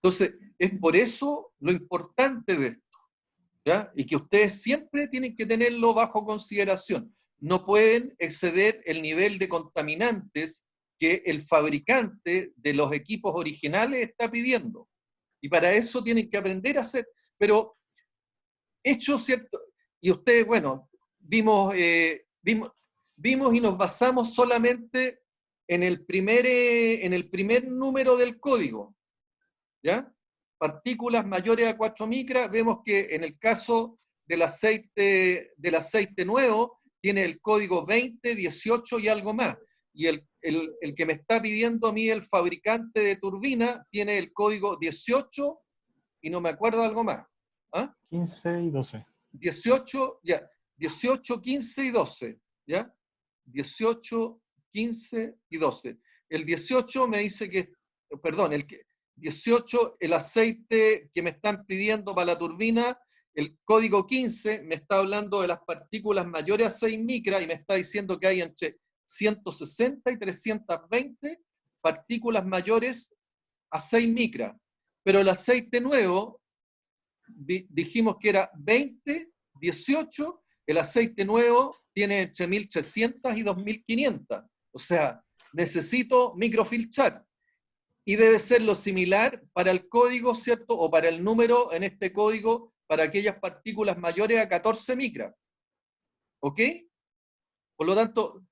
Entonces, es por eso lo importante de esto, ¿ya? Y que ustedes siempre tienen que tenerlo bajo consideración. No pueden exceder el nivel de contaminantes que el fabricante de los equipos originales está pidiendo. Y para eso tienen que aprender a hacer. Pero, hecho cierto, y ustedes, bueno, vimos y nos basamos solamente en el primer número del código, ¿ya? Partículas mayores a 4 micras, vemos que en el caso del aceite nuevo, tiene el código 20, 18 y algo más. Y el que me está pidiendo a mí el fabricante de turbina tiene el código 18 y no me acuerdo algo más. ¿Ah? 15 y 12. 18, ya, 18, 15 y 12, ¿ya? 18, 15 y 12. El 18 me dice que, perdón, 18, el aceite que me están pidiendo para la turbina, el código 15 me está hablando de las partículas mayores a 6 micras y me está diciendo que hay entre 160 y 320 partículas mayores a 6 micras. Pero el aceite nuevo, dijimos que era 20, 18, el aceite nuevo tiene entre 1.300 y 2.500. O sea, necesito microfiltrar. Y debe ser lo similar para el código, ¿cierto? O para el número en este código para aquellas partículas mayores a 14 micras. ¿Ok? Por lo tanto,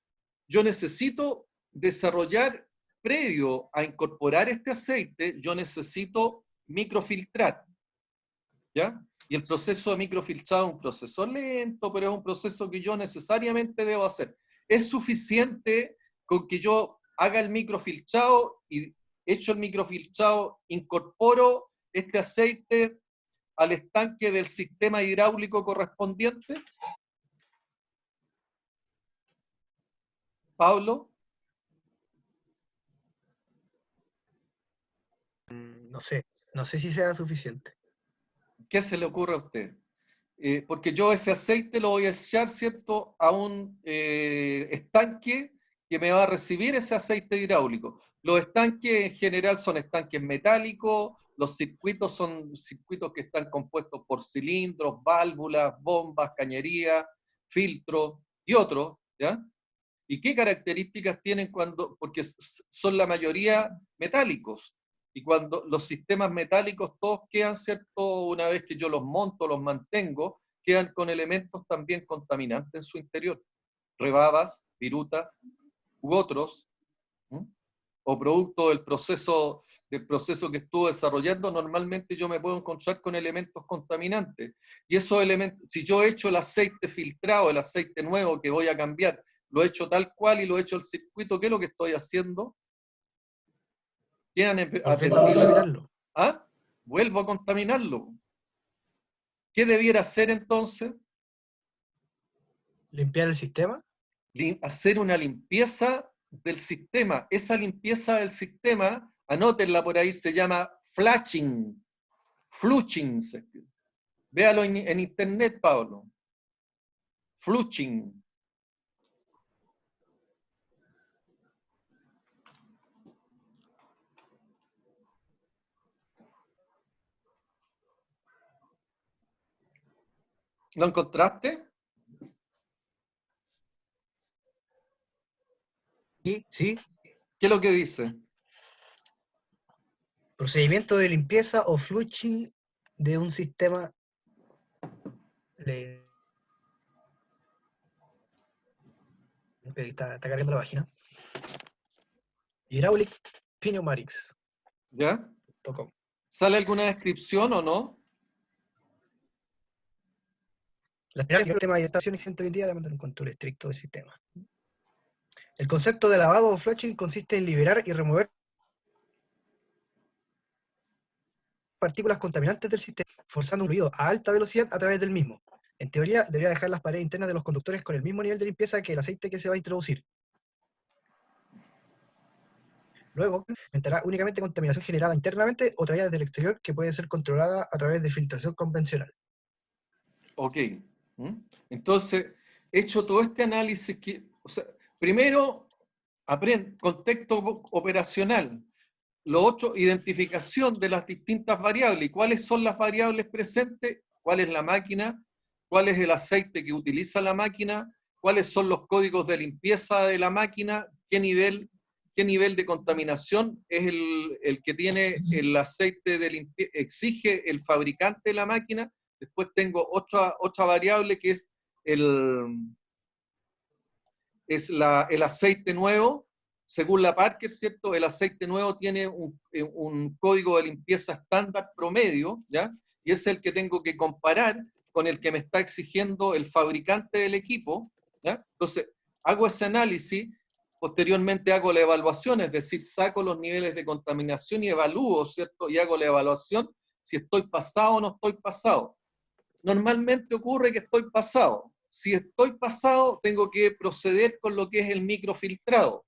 yo necesito desarrollar, previo a incorporar este aceite, yo necesito microfiltrar. ¿Ya? Y el proceso de microfiltrado es un proceso lento, pero es un proceso que yo necesariamente debo hacer. Es suficiente con que yo haga el microfiltrado y hecho el microfiltrado, incorporo este aceite al estanque del sistema hidráulico correspondiente. Pablo, No sé si sea suficiente. ¿qué se le ocurre a usted? Porque yo ese aceite lo voy a echar, ¿cierto?, a un estanque que me va a recibir ese aceite hidráulico. Los estanques en general son estanques metálicos, los circuitos son circuitos que están compuestos por cilindros, válvulas, bombas, cañerías, filtros y otros, ¿ya? ¿Y qué características tienen cuando? Porque son la mayoría metálicos. Y cuando los sistemas metálicos todos quedan, ¿cierto? Una vez que yo los monto, los mantengo, quedan con elementos también contaminantes en su interior. Rebabas, virutas u otros, ¿m? O producto del proceso que estuve desarrollando, normalmente yo me puedo encontrar con elementos contaminantes. Y esos elementos, si yo echo el aceite filtrado, el aceite nuevo que voy a cambiar, lo he hecho tal cual y lo he hecho al circuito, ¿qué es lo que estoy haciendo? ¿Quién Volviendo a contaminarlo. ¿Ah? Vuelvo a contaminarlo. ¿Qué debiera hacer entonces? Limpiar el sistema. Hacer una limpieza del sistema. Esa limpieza del sistema, anótenla por ahí, se llama flushing. Flushing. Véalo en internet, Pablo. Flushing. ¿Lo encontraste? Sí. ¿Qué es lo que dice? Procedimiento de limpieza o flushing de un sistema de... Está cargando la página. Hydraulic Pneumatics. ¿Ya? .com. ¿Sale alguna descripción o no? La finalidad del sistema de estación existe hoy en día de mantener un control estricto del sistema. El concepto de lavado o flushing consiste en liberar y remover partículas contaminantes del sistema, forzando un fluido a alta velocidad a través del mismo. En teoría, debería dejar las paredes internas de los conductores con el mismo nivel de limpieza que el aceite que se va a introducir. Luego, entrará únicamente contaminación generada internamente o traída desde el exterior que puede ser controlada a través de filtración convencional. Ok. Entonces, hecho todo este análisis, primero, contexto operacional. Lo otro, identificación de las distintas variables. ¿Y cuáles son las variables presentes? ¿Cuál es la máquina? ¿Cuál es el aceite que utiliza la máquina? ¿Cuáles son los códigos de limpieza de la máquina? ¿Qué nivel de contaminación es el que tiene el aceite de limpieza? ¿Exige el fabricante de la máquina? Después tengo otra variable que es el aceite nuevo. Según la Parker, ¿cierto? El aceite nuevo tiene un código de limpieza estándar promedio, ¿ya? Y es el que tengo que comparar con el que me está exigiendo el fabricante del equipo, ¿ya? Entonces, hago ese análisis, posteriormente hago la evaluación, es decir, saco los niveles de contaminación y evalúo, ¿cierto? Y hago la evaluación si estoy pasado o no estoy pasado. Normalmente ocurre que estoy pasado. Si estoy pasado, tengo que proceder con lo que es el microfiltrado.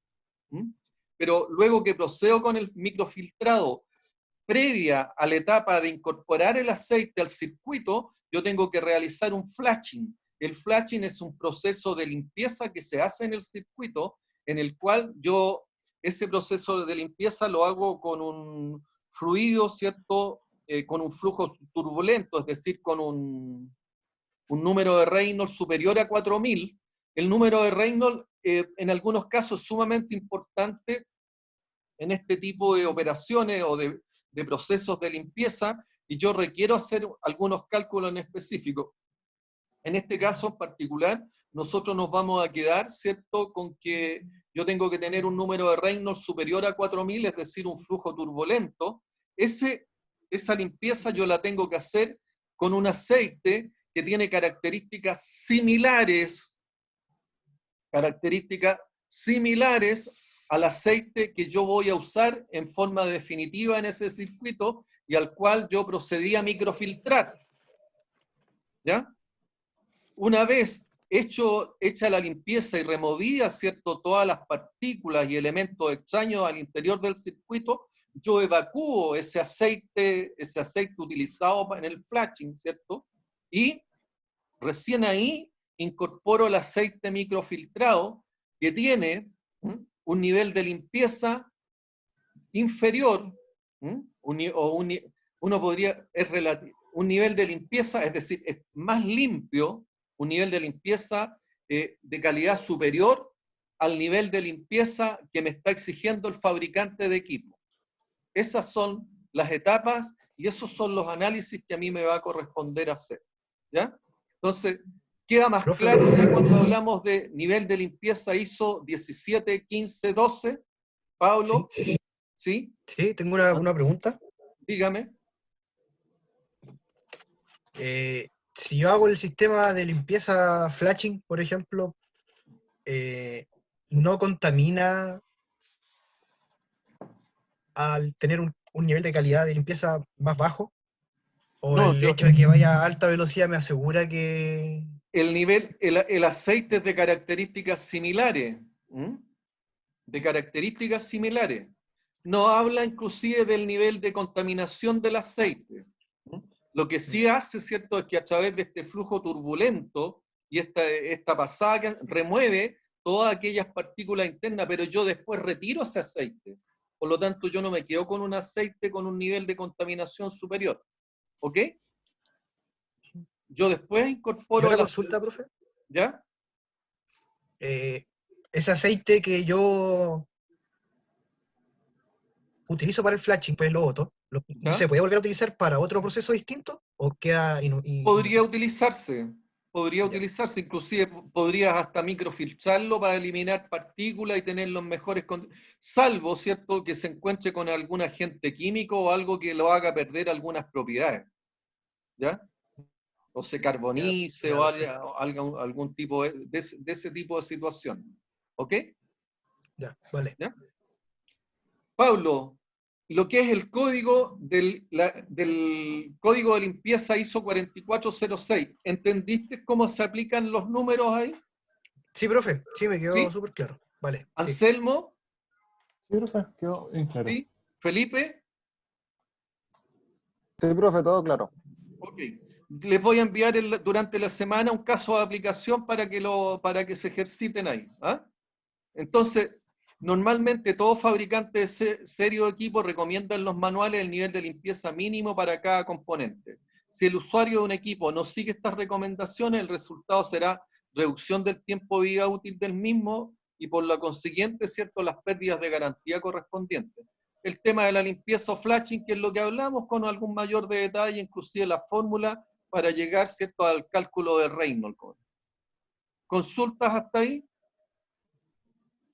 Pero luego que procedo con el microfiltrado, previa a la etapa de incorporar el aceite al circuito, yo tengo que realizar un flushing. El flushing es un proceso de limpieza que se hace en el circuito, en el cual yo ese proceso de limpieza lo hago con un fluido, ¿cierto? Con un flujo turbulento, es decir, con un número de Reynolds superior a 4000. El número de Reynolds, en algunos casos, es sumamente importante en este tipo de operaciones o de procesos de limpieza, y yo requiero hacer algunos cálculos en específico. En este caso en particular, nosotros nos vamos a quedar, ¿cierto?, con que yo tengo que tener un número de Reynolds superior a 4000, es decir, un flujo turbulento. Esa limpieza yo la tengo que hacer con un aceite que tiene características similares al aceite que yo voy a usar en forma definitiva en ese circuito y al cual yo procedí a microfiltrar. ¿Ya? Una vez hecha la limpieza y removida, ¿cierto?, todas las partículas y elementos extraños al interior del circuito, yo evacúo ese aceite utilizado en el flashing, ¿cierto? Y recién ahí incorporo el aceite microfiltrado que tiene un nivel de limpieza inferior, un nivel de limpieza, es decir, es más limpio, un nivel de limpieza de calidad superior al nivel de limpieza que me está exigiendo el fabricante de equipo. Esas son las etapas y esos son los análisis que a mí me va a corresponder hacer. ¿Ya? Entonces, queda más claro que cuando hablamos de nivel de limpieza ISO 171512, Pablo, ¿sí? Sí, tengo una pregunta. Dígame. Si yo hago el sistema de limpieza flashing, por ejemplo, ¿no contamina al tener un nivel de calidad de limpieza más bajo? ¿O No, el hecho de que vaya a alta velocidad me asegura que...? El aceite es de características similares. De características similares. No habla inclusive del nivel de contaminación del aceite. Lo que sí hace, ¿cierto?, es que a través de este flujo turbulento y esta pasada remueve todas aquellas partículas internas, pero yo después retiro ese aceite. Por lo tanto, yo no me quedo con un aceite con un nivel de contaminación superior. ¿Ok? Yo después incorporo... ¿Y una consulta, profe? ¿Ya? Ese aceite que yo utilizo para el flashing, pues lo boto. ¿Ya? ¿Se puede volver a utilizar para otro proceso distinto? ¿O queda Podría utilizarse, inclusive podrías hasta microfiltrarlo para eliminar partículas y tener los mejores salvo, ¿cierto?, que se encuentre con algún agente químico o algo que lo haga perder algunas propiedades, ¿ya? O se carbonice o algún tipo de ese tipo de situación. ¿Ok? Ya, vale. ¿Ya? Pablo, lo que es el código del código de limpieza ISO 4406, ¿entendiste cómo se aplican los números ahí? Sí, profe, sí, me quedó ¿Sí? súper claro. Vale. Anselmo, Sí, profe, quedó bien claro. ¿sí? Felipe, Sí, profe, todo claro. ok. Les voy a enviar durante la semana un caso de aplicación para que se ejerciten ahí. ¿Ah? Entonces, normalmente todo fabricante de serio de equipo recomienda en los manuales el nivel de limpieza mínimo para cada componente. Si el usuario de un equipo no sigue estas recomendaciones, el resultado será reducción del tiempo de vida útil del mismo y por lo consiguiente, ¿cierto?, las pérdidas de garantía correspondientes. El tema de la limpieza o flashing, que es lo que hablamos con algún mayor de detalle, inclusive la fórmula para llegar, ¿cierto?, al cálculo de Reynolds. ¿Consultas hasta ahí?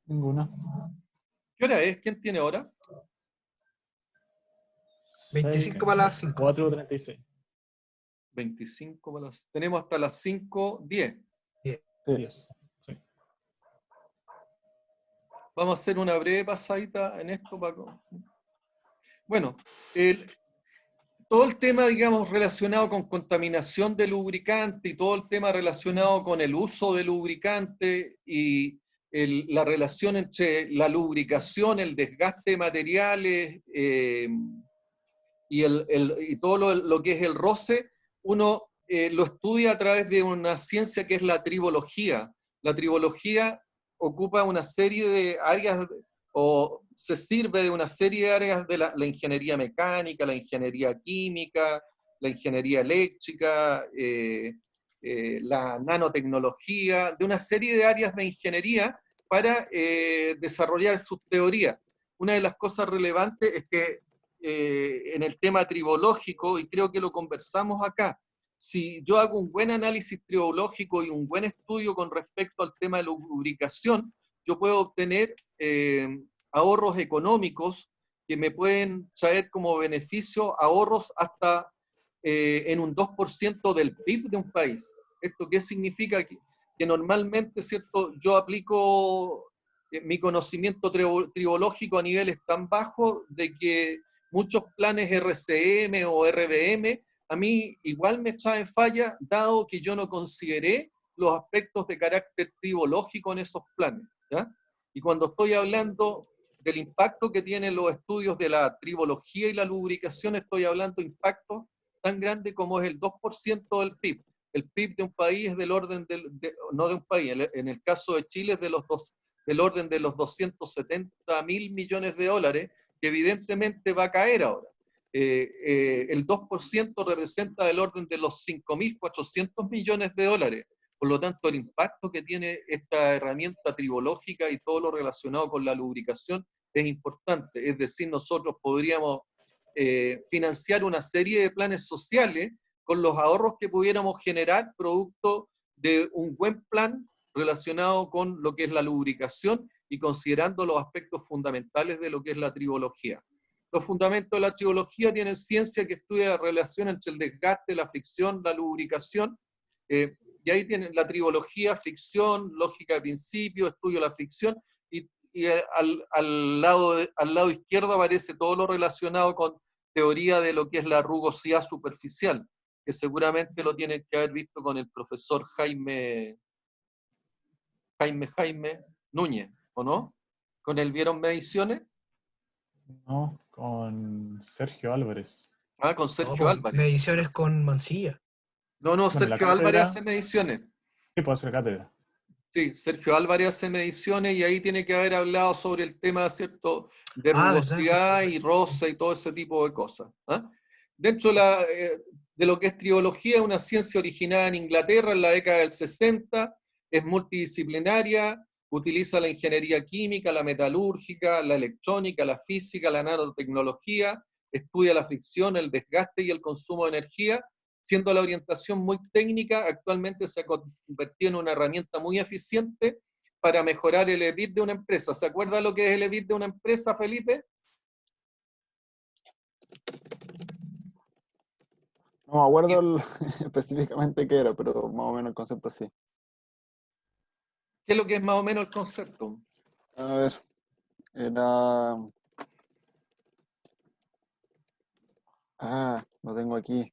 Ninguna. ¿Qué hora es? ¿Quién tiene hora? 25 para las 5. 4:36. 25 para las... Tenemos hasta las 5:10. 10. Sí. Vamos a hacer una breve pasadita en esto, Paco. Bueno, todo el tema, digamos, relacionado con contaminación de lubricante y todo el tema relacionado con el uso de lubricante y la relación entre la lubricación, el desgaste de materiales y todo lo que es el roce, uno lo estudia a través de una ciencia que es la tribología. La tribología ocupa una serie de áreas o se sirve de una serie de áreas de la ingeniería mecánica, la ingeniería química, la ingeniería eléctrica, la nanotecnología, de una serie de áreas de ingeniería para desarrollar sus teorías. una de las cosas relevantes es que en el tema tribológico, y creo que lo conversamos acá, si yo hago un buen análisis tribológico y un buen estudio con respecto al tema de la lubricación, yo puedo obtener ahorros económicos que me pueden traer como beneficio ahorros hasta en un 2% del PIB de un país. ¿Esto qué significa? Que normalmente, ¿cierto? Yo aplico mi conocimiento tribológico a niveles tan bajos de que muchos planes RCM o RBM a mí igual me traen falla, dado que yo no consideré los aspectos de carácter tribológico en esos planes, ¿ya? Y cuando estoy hablando del impacto que tienen los estudios de la tribología y la lubricación, estoy hablando de impactos tan grandes como es el 2% del PIB. El PIB de un país es del orden no de un país, en el caso de Chile es del orden de los 270.000 millones de dólares, que evidentemente va a caer ahora. El 2% representa del orden de los 5.400 millones de dólares. Por lo tanto, el impacto que tiene esta herramienta tribológica y todo lo relacionado con la lubricación es importante. Es decir, nosotros podríamos financiar una serie de planes sociales con los ahorros que pudiéramos generar producto de un buen plan relacionado con lo que es la lubricación y considerando los aspectos fundamentales de lo que es la tribología. Los fundamentos de la tribología tienen ciencia que estudia la relación entre el desgaste, la fricción, la lubricación, y ahí tienen la tribología, fricción, lógica de principio, estudio de la fricción, y al lado izquierdo aparece todo lo relacionado con teoría de lo que es la rugosidad superficial, que seguramente lo tienen que haber visto con el profesor Jaime Núñez, ¿o no? ¿Con él vieron mediciones? No, con Sergio Álvarez. Ah, con No, Sergio pues, Álvarez. mediciones con Mancilla. No, Bueno, la Sergio Álvarez cátedra, hace mediciones. sí, puedo hacer cátedra. Sí, Sergio Álvarez hace mediciones y ahí tiene que haber hablado sobre el tema, ¿cierto?, de Verdad, rugosidad y roce y todo ese tipo de cosas. ¿Ah? Dentro de lo que es tribología, una ciencia originada en Inglaterra en la década del 60, es multidisciplinaria, utiliza la ingeniería química, la metalúrgica, la electrónica, la física, la nanotecnología, estudia la fricción, el desgaste y el consumo de energía. Siendo la orientación muy técnica, actualmente se ha convertido en una herramienta muy eficiente para mejorar el EBIT de una empresa. ¿Se acuerda lo que es el EBIT de una empresa, Felipe? No me acuerdo específicamente qué era, pero más o menos el concepto sí. ¿Qué es lo que es más o menos el concepto? A ver, era... lo tengo aquí.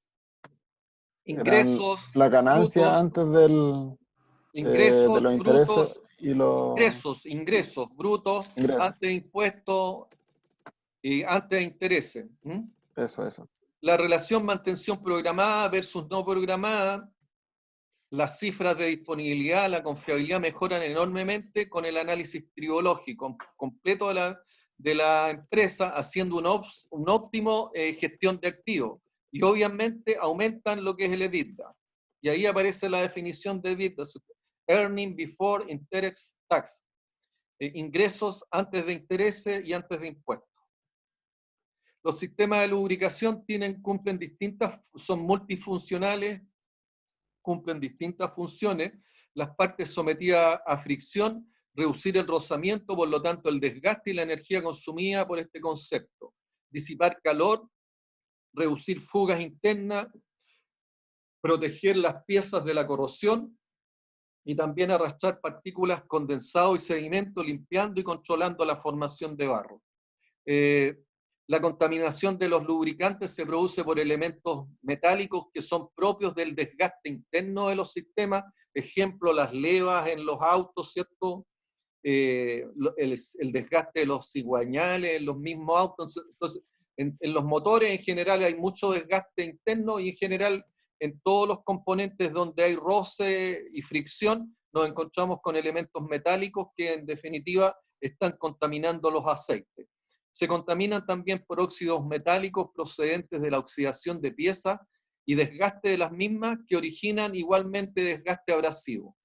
Eran Ingresos, la ganancia brutos, antes de los intereses brutos, y los ingresos, brutos, ingresos. antes de impuestos y antes de intereses. ¿Mm? Eso. La relación mantención programada versus no programada, las cifras de disponibilidad, la confiabilidad mejoran enormemente con el análisis tribológico completo de la empresa, haciendo un óptimo gestión de activos. Y obviamente aumentan lo que es el EBITDA. Y ahí aparece la definición de EBITDA, Earning Before Interest Tax, ingresos antes de intereses y antes de impuestos. Los sistemas de lubricación son multifuncionales, cumplen distintas funciones, las partes sometidas a fricción, reducir el rozamiento, por lo tanto el desgaste y la energía consumida por este concepto, disipar calor, reducir fugas internas, proteger las piezas de la corrosión y también arrastrar partículas, condensado y sedimento, limpiando y controlando la formación de barro. La contaminación de los lubricantes se produce por elementos metálicos que son propios del desgaste interno de los sistemas, ejemplo, las levas en los autos, ¿cierto? El desgaste de los cigüeñales en los mismos autos. Entonces, en los motores en general hay mucho desgaste interno y en general en todos los componentes donde hay roce y fricción nos encontramos con elementos metálicos que en definitiva están contaminando los aceites. Se contaminan también por óxidos metálicos procedentes de la oxidación de piezas y desgaste de las mismas que originan igualmente desgaste abrasivo.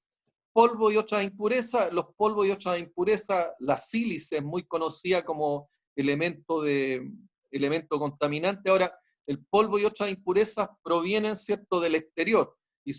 Polvo y otras impurezas, los polvos y otras impurezas, la sílice es muy conocida como elemento contaminante. Ahora, el polvo y otras impurezas provienen, ¿cierto?, del exterior y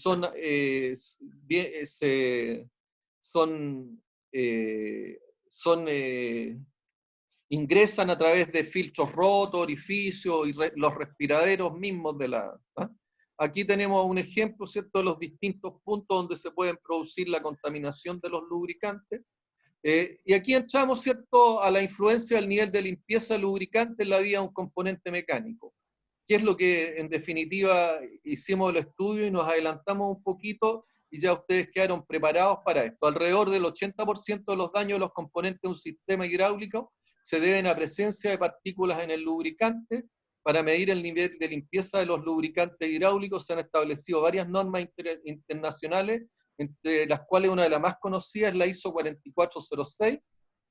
ingresan a través de filtros rotos, orificios y los respiraderos mismos de la... ¿ah? Aquí tenemos un ejemplo, ¿cierto?, de los distintos puntos donde se pueden producir la contaminación de los lubricantes. Y aquí entramos, ¿cierto?, a la influencia del nivel de limpieza del lubricante en la vida de un componente mecánico, que es lo que en definitiva hicimos el estudio y nos adelantamos un poquito y ya ustedes quedaron preparados para esto. Alrededor del 80% de los daños de los componentes de un sistema hidráulico se deben a presencia de partículas en el lubricante. Para medir el nivel de limpieza de los lubricantes hidráulicos se han establecido varias normas internacionales, entre las cuales una de las más conocidas es la ISO 4406,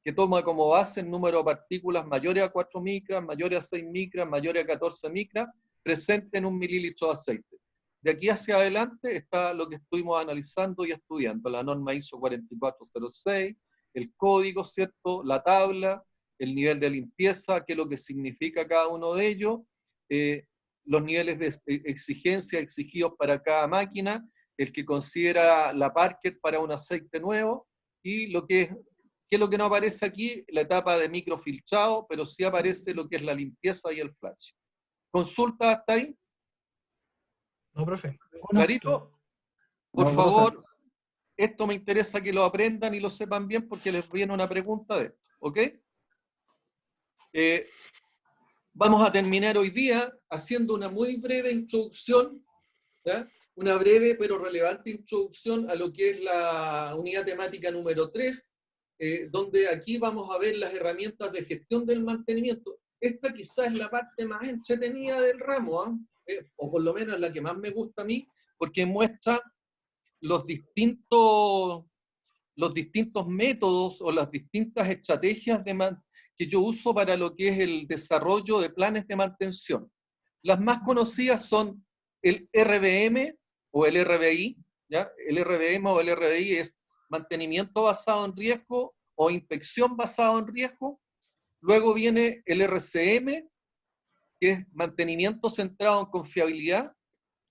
que toma como base el número de partículas mayores a 4 micras, mayores a 6 micras, mayores a 14 micras, presente en un mililitro de aceite. De aquí hacia adelante está lo que estuvimos analizando y estudiando, la norma ISO 4406, el código, ¿cierto?, la tabla, el nivel de limpieza, qué es lo que significa cada uno de ellos, los niveles de exigencia exigidos para cada máquina, el que considera la Parker para un aceite nuevo, y ¿qué es lo que no aparece aquí? La etapa de microfiltrado, pero sí aparece lo que es la limpieza y el flash. ¿Consulta hasta ahí? No, profe. ¿Clarito? Por No, favor, profe. esto me interesa que lo aprendan y lo sepan bien porque les viene una pregunta de esto, ¿ok? Vamos a terminar hoy día haciendo una muy breve introducción, ¿ya? Una breve pero relevante introducción a lo que es la unidad temática número 3, donde aquí vamos a ver las herramientas de gestión del mantenimiento. Esta quizás es la parte más entretenida del ramo, o por lo menos la que más me gusta a mí, porque muestra los distintos métodos o las distintas estrategias que yo uso para lo que es el desarrollo de planes de mantención. Las más conocidas son el RBM o el RBI, ¿ya? El RBM o el RBI es mantenimiento basado en riesgo o inspección basado en riesgo. Luego viene el RCM, que es mantenimiento centrado en confiabilidad,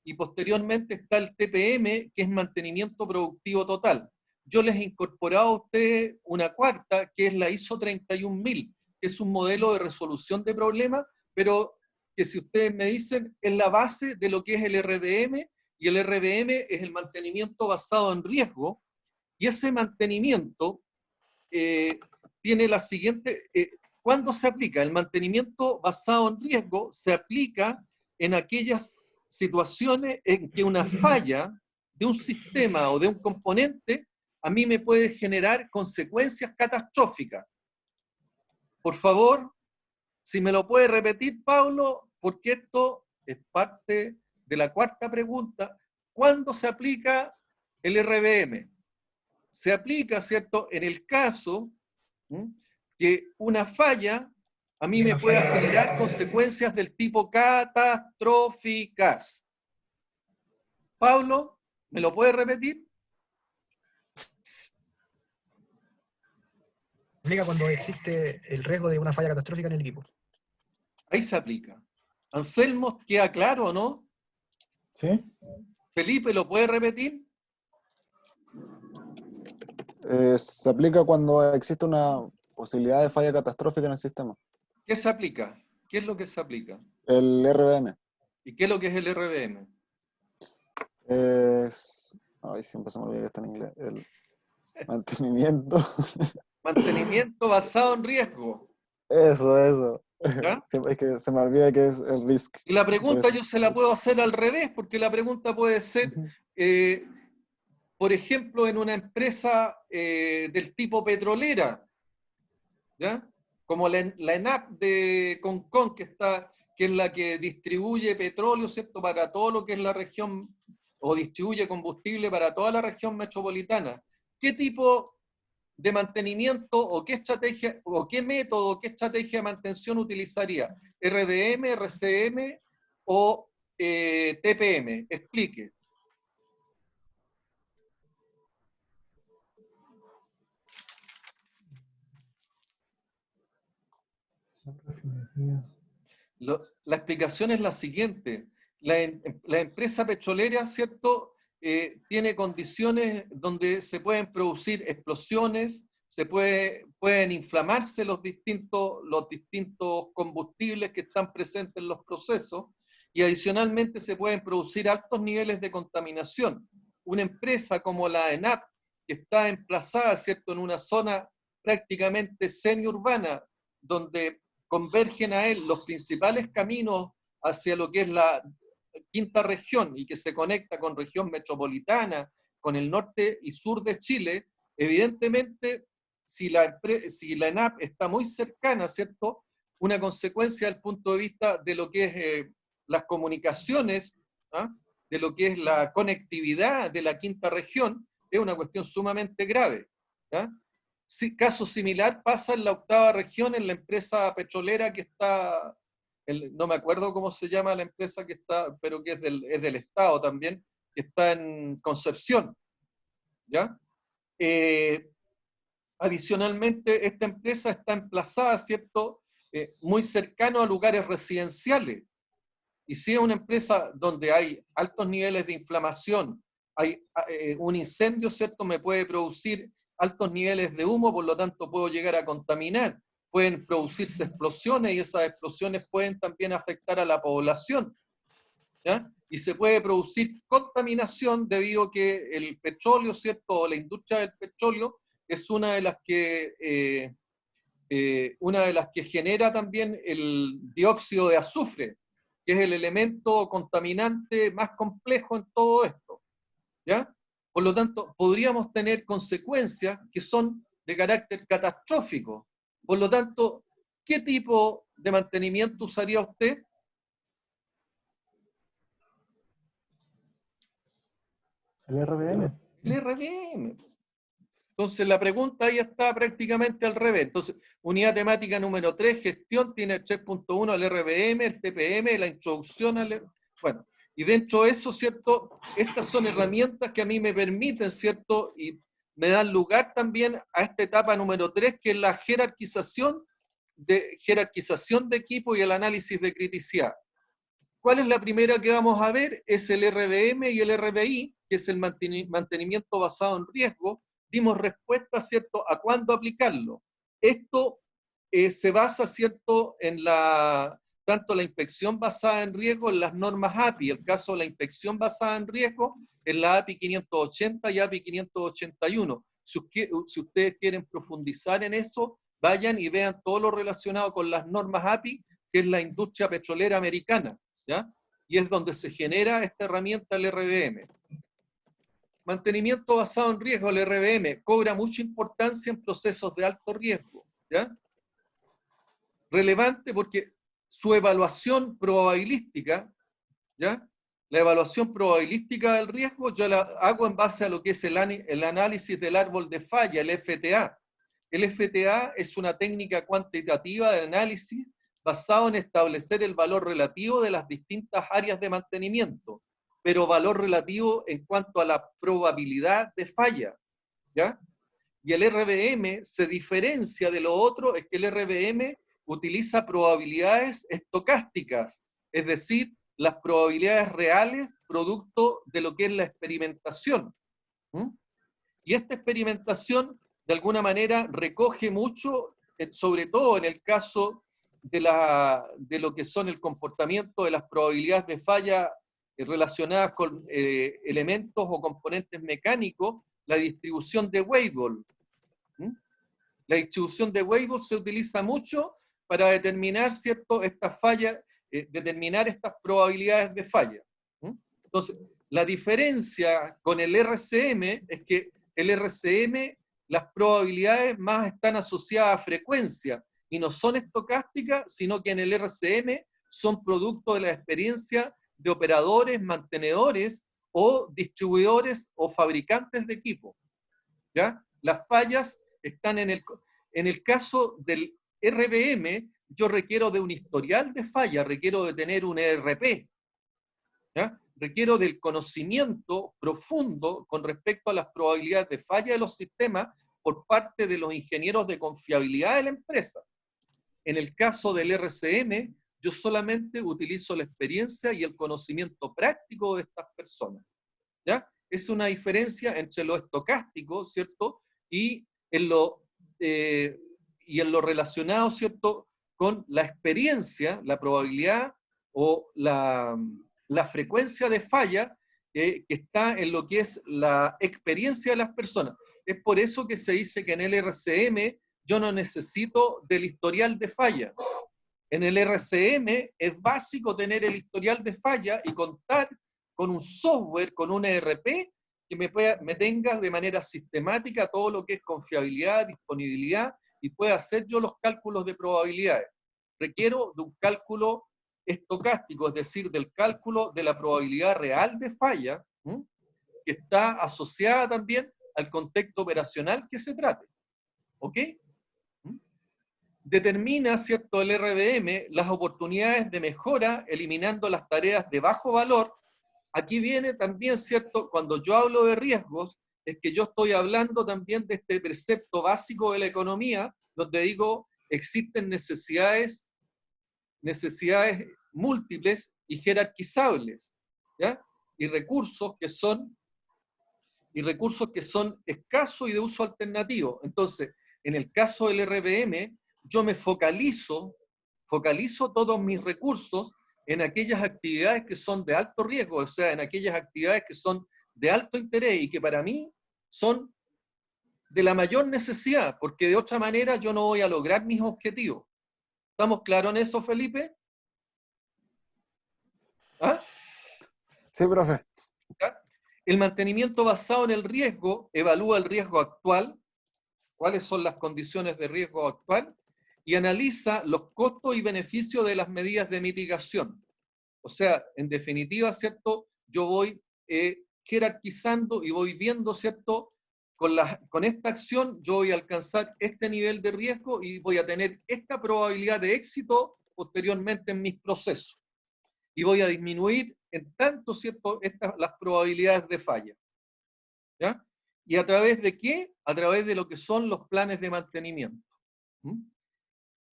y posteriormente está el TPM, que es mantenimiento productivo total. Yo les he incorporado a ustedes una cuarta, que es la ISO 31000, que es un modelo de resolución de problemas, pero que si ustedes me dicen, es la base de lo que es el RBM, y el RBM es el mantenimiento basado en riesgo, y ese mantenimiento tiene la siguiente... ¿Cuándo se aplica? El mantenimiento basado en riesgo se aplica en aquellas situaciones en que una falla de un sistema o de un componente a mí me puede generar consecuencias catastróficas. Por favor, si me lo puede repetir, Pablo, porque esto es parte de la cuarta pregunta. ¿Cuándo se aplica el RBM? Se aplica, ¿cierto?, en el caso que una falla a mí me pueda generar consecuencias del tipo catastróficas. Pablo, ¿me lo puede repetir? Aplica cuando existe el riesgo de una falla catastrófica en el equipo. Ahí se aplica. Anselmo, ¿queda claro o no? ¿Sí? Felipe, ¿lo puede repetir? Se aplica cuando existe una posibilidad de falla catastrófica en el sistema. ¿Qué se aplica? ¿Qué es lo que se aplica? El RBM ¿Y qué es lo que es el RBM? es... Ay, siempre se me olvida que está en inglés. El mantenimiento. Mantenimiento basado en riesgo. Eso. ¿Ya? Es que se me olvida que es el risk. Y la Por pregunta eso. yo se la puedo hacer al revés, porque la pregunta puede ser, por ejemplo, en una empresa del tipo petrolera, ¿ya? Como la ENAP de Concón, que es la que distribuye petróleo, ¿cierto?, para todo lo que es la región, o distribuye combustible para toda la región metropolitana. ¿Qué tipo de mantenimiento o qué estrategia, o qué método, qué estrategia de mantención utilizaría? ¿RBM, RCM o TPM? Explique. La explicación es la siguiente. La empresa petrolera, ¿cierto?, tiene condiciones donde se pueden producir explosiones, pueden inflamarse los distintos combustibles que están presentes en los procesos, y adicionalmente se pueden producir altos niveles de contaminación. Una empresa como la ENAP, que está emplazada, ¿cierto?, en una zona prácticamente semiurbana, donde convergen a él los principales caminos hacia lo que es la quinta región y que se conecta con región metropolitana, con el norte y sur de Chile, evidentemente, si la ENAP está muy cercana, ¿cierto?, una consecuencia desde el punto de vista de lo que es las comunicaciones, ¿ah?, de lo que es la conectividad de la quinta región, es una cuestión sumamente grave. ¿Ah? Sí, caso similar pasa en la octava región, en la empresa petrolera que está, no me acuerdo cómo se llama la empresa que está, pero que es del Estado también, que está en Concepción. ¿Ya? Adicionalmente, esta empresa está emplazada, ¿cierto?, muy cercano a lugares residenciales. Y si es una empresa donde hay altos niveles de inflamación, hay un incendio, ¿cierto?, me puede producir altos niveles de humo, por lo tanto puedo llegar a contaminar. Pueden producirse explosiones y esas explosiones pueden también afectar a la población. ¿Ya? Y se puede producir contaminación debido a que el petróleo, ¿cierto?, o la industria del petróleo es una de las que genera también el dióxido de azufre, que es el elemento contaminante más complejo en todo esto. ¿Ya? Por lo tanto, podríamos tener consecuencias que son de carácter catastrófico. Por lo tanto, ¿qué tipo de mantenimiento usaría usted? El RBM. El RBM. Entonces, la pregunta ahí está prácticamente al revés. Entonces, unidad temática número 3, gestión, tiene 3.1 el RBM, el TPM, la introducción al... Bueno, y dentro de eso, ¿cierto? Estas son herramientas que a mí me permiten, ¿cierto? Y me dan lugar también a esta etapa número 3, que es la jerarquización de equipo y el análisis de criticidad. ¿Cuál es la primera que vamos a ver? Es el RBM y el RBI, que es el mantenimiento basado en riesgo. Dimos respuesta, ¿cierto?, a cuándo aplicarlo. Esto se basa, ¿cierto?, en tanto la inspección basada en riesgo en las normas API. El caso de la inspección basada en riesgo en la API 580 y API 581. Si ustedes quieren profundizar en eso, vayan y vean todo lo relacionado con las normas API, que es la industria petrolera americana. ¿Ya? Y es donde se genera esta herramienta, el RBM. Mantenimiento basado en riesgo, el RBM, cobra mucha importancia en procesos de alto riesgo. ¿Ya? Relevante porque su evaluación probabilística, ¿ya?, la evaluación probabilística del riesgo yo la hago en base a lo que es el análisis del árbol de falla, el FTA. El FTA es una técnica cuantitativa de análisis basado en establecer el valor relativo de las distintas áreas de mantenimiento, pero valor relativo en cuanto a la probabilidad de falla. ¿Ya? Y el RBM se diferencia de lo otro, es que el RBM utiliza probabilidades estocásticas, es decir, las probabilidades reales producto de lo que es la experimentación. Y esta experimentación, de alguna manera, recoge mucho, sobre todo en el caso de lo que son el comportamiento de las probabilidades de falla relacionadas con elementos o componentes mecánicos, la distribución de Weibull. La distribución de Weibull se utiliza mucho para determinar, ¿cierto?, estas fallas, determinar estas probabilidades de falla. Entonces, la diferencia con el RCM es que el RCM, las probabilidades más están asociadas a frecuencia y no son estocásticas, sino que en el RCM son producto de la experiencia de operadores, mantenedores o distribuidores o fabricantes de equipo. ¿Ya? Las fallas están en el caso del RBM, yo requiero de un historial de falla, requiero de tener un ERP. ¿Ya? Requiero del conocimiento profundo con respecto a las probabilidades de falla de los sistemas por parte de los ingenieros de confiabilidad de la empresa. en el caso del RCM, yo solamente utilizo la experiencia y el conocimiento práctico de estas personas, ¿ya? Es una diferencia entre lo estocástico, ¿cierto? Y en lo relacionado, ¿cierto?, con la experiencia, la probabilidad o la frecuencia de falla que está en lo que es la experiencia de las personas. Es por eso que se dice que en el RCM yo no necesito del historial de falla. En el RCM es básico tener el historial de falla y contar con un software, con un ERP, que me tenga de manera sistemática todo lo que es confiabilidad, disponibilidad, y pueda hacer yo los cálculos de probabilidades. Requiero de un cálculo estocástico, es decir, del cálculo de la probabilidad real de falla, que está asociada también al contexto operacional que se trate. ¿Ok? Determina, ¿cierto?, el RBM las oportunidades de mejora eliminando las tareas de bajo valor. Aquí viene también, ¿cierto?, cuando yo hablo de riesgos, es que yo estoy hablando también de este precepto básico de la economía, donde digo, existen necesidades múltiples y jerarquizables, ¿ya? Y recursos que son escasos y de uso alternativo. Entonces, en el caso del RBM, yo me focalizo todos mis recursos en aquellas actividades que son de alto riesgo, o sea, en aquellas actividades que son de alto interés y que para mí son de la mayor necesidad, porque de otra manera yo no voy a lograr mis objetivos. ¿Estamos claros en eso, Felipe? ¿Ah? Sí, profe. ¿Ya? El mantenimiento basado en el riesgo evalúa el riesgo actual, cuáles son las condiciones de riesgo actual, y analiza los costos y beneficios de las medidas de mitigación. O sea, en definitiva, ¿cierto? Yo voy jerarquizando y voy viendo, ¿cierto? Con esta acción yo voy a alcanzar este nivel de riesgo y voy a tener esta probabilidad de éxito posteriormente en mis procesos. Y voy a disminuir en tanto, ¿cierto?, las probabilidades de falla. ¿Ya? ¿Y a través de qué? A través de lo que son los planes de mantenimiento.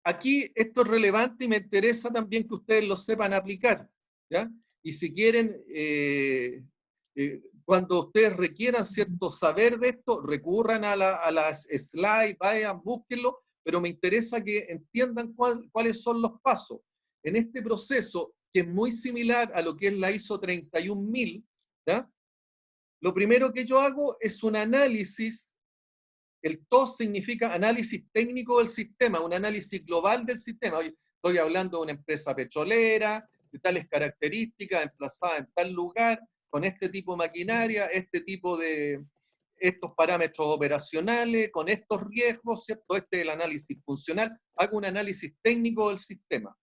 Aquí esto es relevante y me interesa también que ustedes lo sepan aplicar, ¿ya? Y si quieren, cuando ustedes requieran cierto saber de esto, recurran a las slides, vayan, búsquenlo, pero me interesa que entiendan cuáles son los pasos. En este proceso, que es muy similar a lo que es la ISO 31000, ¿ya? Lo primero que yo hago es un análisis. El TOS significa análisis técnico del sistema, un análisis global del sistema. Hoy estoy hablando de una empresa petrolera, de tales características, emplazada en tal lugar, con este tipo de maquinaria, estos parámetros operacionales, con estos riesgos, ¿cierto? Este es el análisis funcional. Hago un análisis técnico del sistema,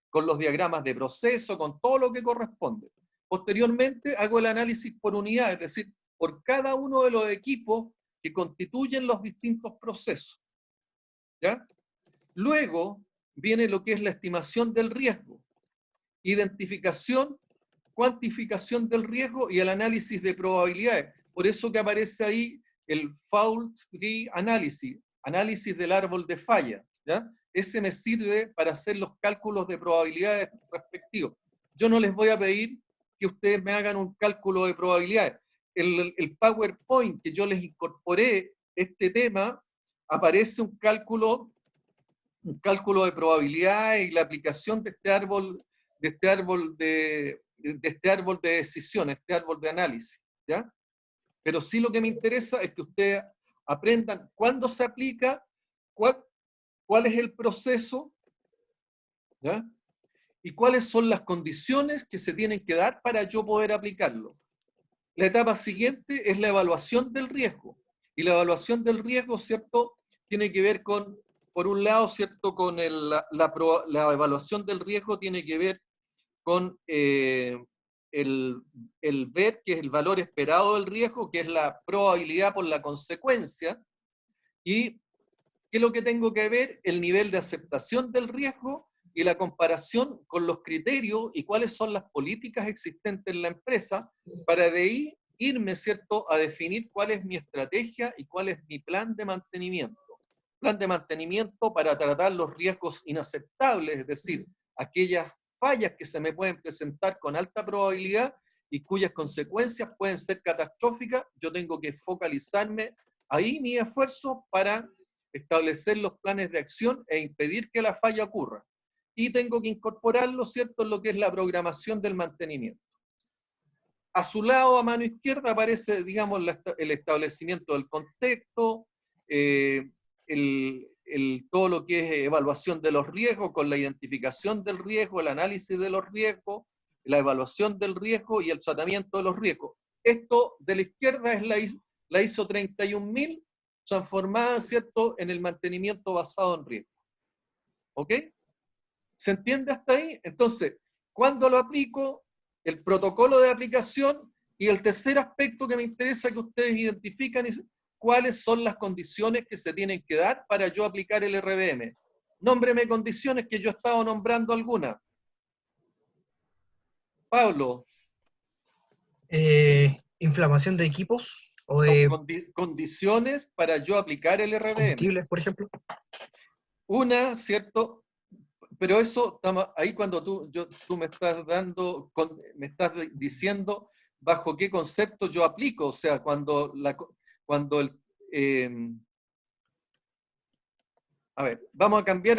con los diagramas de proceso, con todo lo que corresponde. Posteriormente hago el análisis por unidad, es decir, por cada uno de los equipos que constituyen los distintos procesos. ¿Ya? Luego viene lo que es la estimación del riesgo, identificación, cuantificación del riesgo y el análisis de probabilidades. Por eso que aparece ahí el fault tree analysis, análisis del árbol de falla. ¿Ya? Ese me sirve para hacer los cálculos de probabilidades respectivos. Yo no les voy a pedir que ustedes me hagan un cálculo de probabilidades. El PowerPoint que yo les incorporé este tema, aparece un cálculo de probabilidades y la aplicación de este árbol de decisiones, este árbol de análisis, ¿ya? Pero sí lo que me interesa es que ustedes aprendan cuándo se aplica, cuál es el proceso, ¿ya? Y cuáles son las condiciones que se tienen que dar para yo poder aplicarlo. La etapa siguiente es la evaluación del riesgo. Y la evaluación del riesgo, ¿cierto?, tiene que ver con, por un lado, ¿cierto?, con la evaluación del riesgo tiene que ver con el ver que es el valor esperado del riesgo, que es la probabilidad por la consecuencia, y ¿qué es lo que tengo que ver? El nivel de aceptación del riesgo y la comparación con los criterios y cuáles son las políticas existentes en la empresa, para de ahí irme, ¿cierto?, a definir cuál es mi estrategia y cuál es mi plan de mantenimiento. plan de mantenimiento para tratar los riesgos inaceptables, es decir, aquellas fallas que se me pueden presentar con alta probabilidad y cuyas consecuencias pueden ser catastróficas. Yo tengo que focalizarme ahí mi esfuerzo para establecer los planes de acción e impedir que la falla ocurra. Y tengo que incorporarlo, ¿cierto?, en lo que es la programación del mantenimiento. A su lado, a mano izquierda, aparece, digamos, el establecimiento del contexto, todo lo que es evaluación de los riesgos, con la identificación del riesgo, el análisis de los riesgos, la evaluación del riesgo y el tratamiento de los riesgos. Esto de la izquierda es la ISO 31000, transformada, ¿cierto?, en el mantenimiento basado en riesgo. ¿Ok? ¿Se entiende hasta ahí? Entonces, ¿cuándo lo aplico? El protocolo de aplicación, y el tercer aspecto que me interesa que ustedes identifican es cuáles son las condiciones que se tienen que dar para yo aplicar el RBM. Nómbreme condiciones, que yo he estado nombrando algunas. Pablo. Inflamación de equipos o de Condiciones para yo aplicar el RBM. combustibles, por ejemplo. Una, ¿cierto? Pero eso, ahí cuando tú me estás me estás diciendo bajo qué concepto yo aplico, o sea, a ver, vamos a cambiar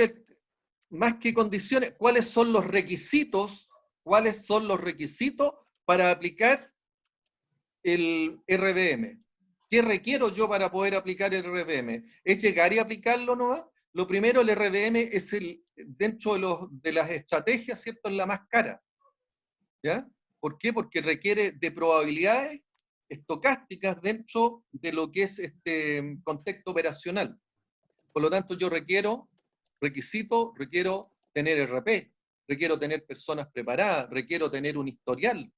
más que condiciones, ¿cuáles son los requisitos para aplicar el RBM? ¿Qué requiero yo para poder aplicar el RBM? ¿Es llegar y aplicarlo nomás? Lo primero, el RBM es dentro de las estrategias, ¿cierto?, es la más cara. ¿Ya? ¿Por qué? Porque requiere de probabilidades estocásticas dentro de lo que es este contexto operacional. Por lo tanto, yo requiero tener RP, requiero tener personas preparadas, requiero tener un historial,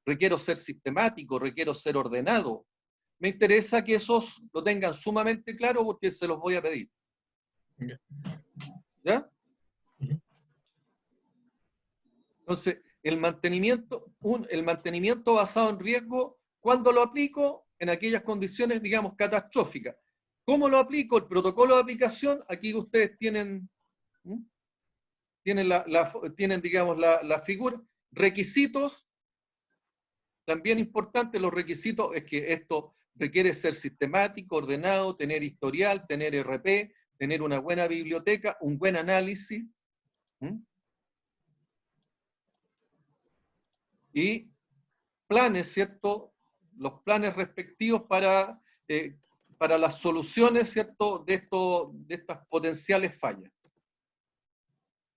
requiero ser sistemático, requiero ser ordenado. Me interesa que esos lo tengan sumamente claro porque se los voy a pedir. ¿Ya? Entonces, el mantenimiento basado en riesgo, ¿cuándo lo aplico? En aquellas condiciones, digamos, catastróficas. ¿Cómo lo aplico? El protocolo de aplicación, aquí ustedes tienen digamos, la figura. Requisitos, también importante, los requisitos es que esto requiere ser sistemático, ordenado, tener historial, tener RP, tener una buena biblioteca, un buen análisis. Y planes, ¿cierto? Los planes respectivos para las soluciones, ¿cierto?, de estas potenciales fallas.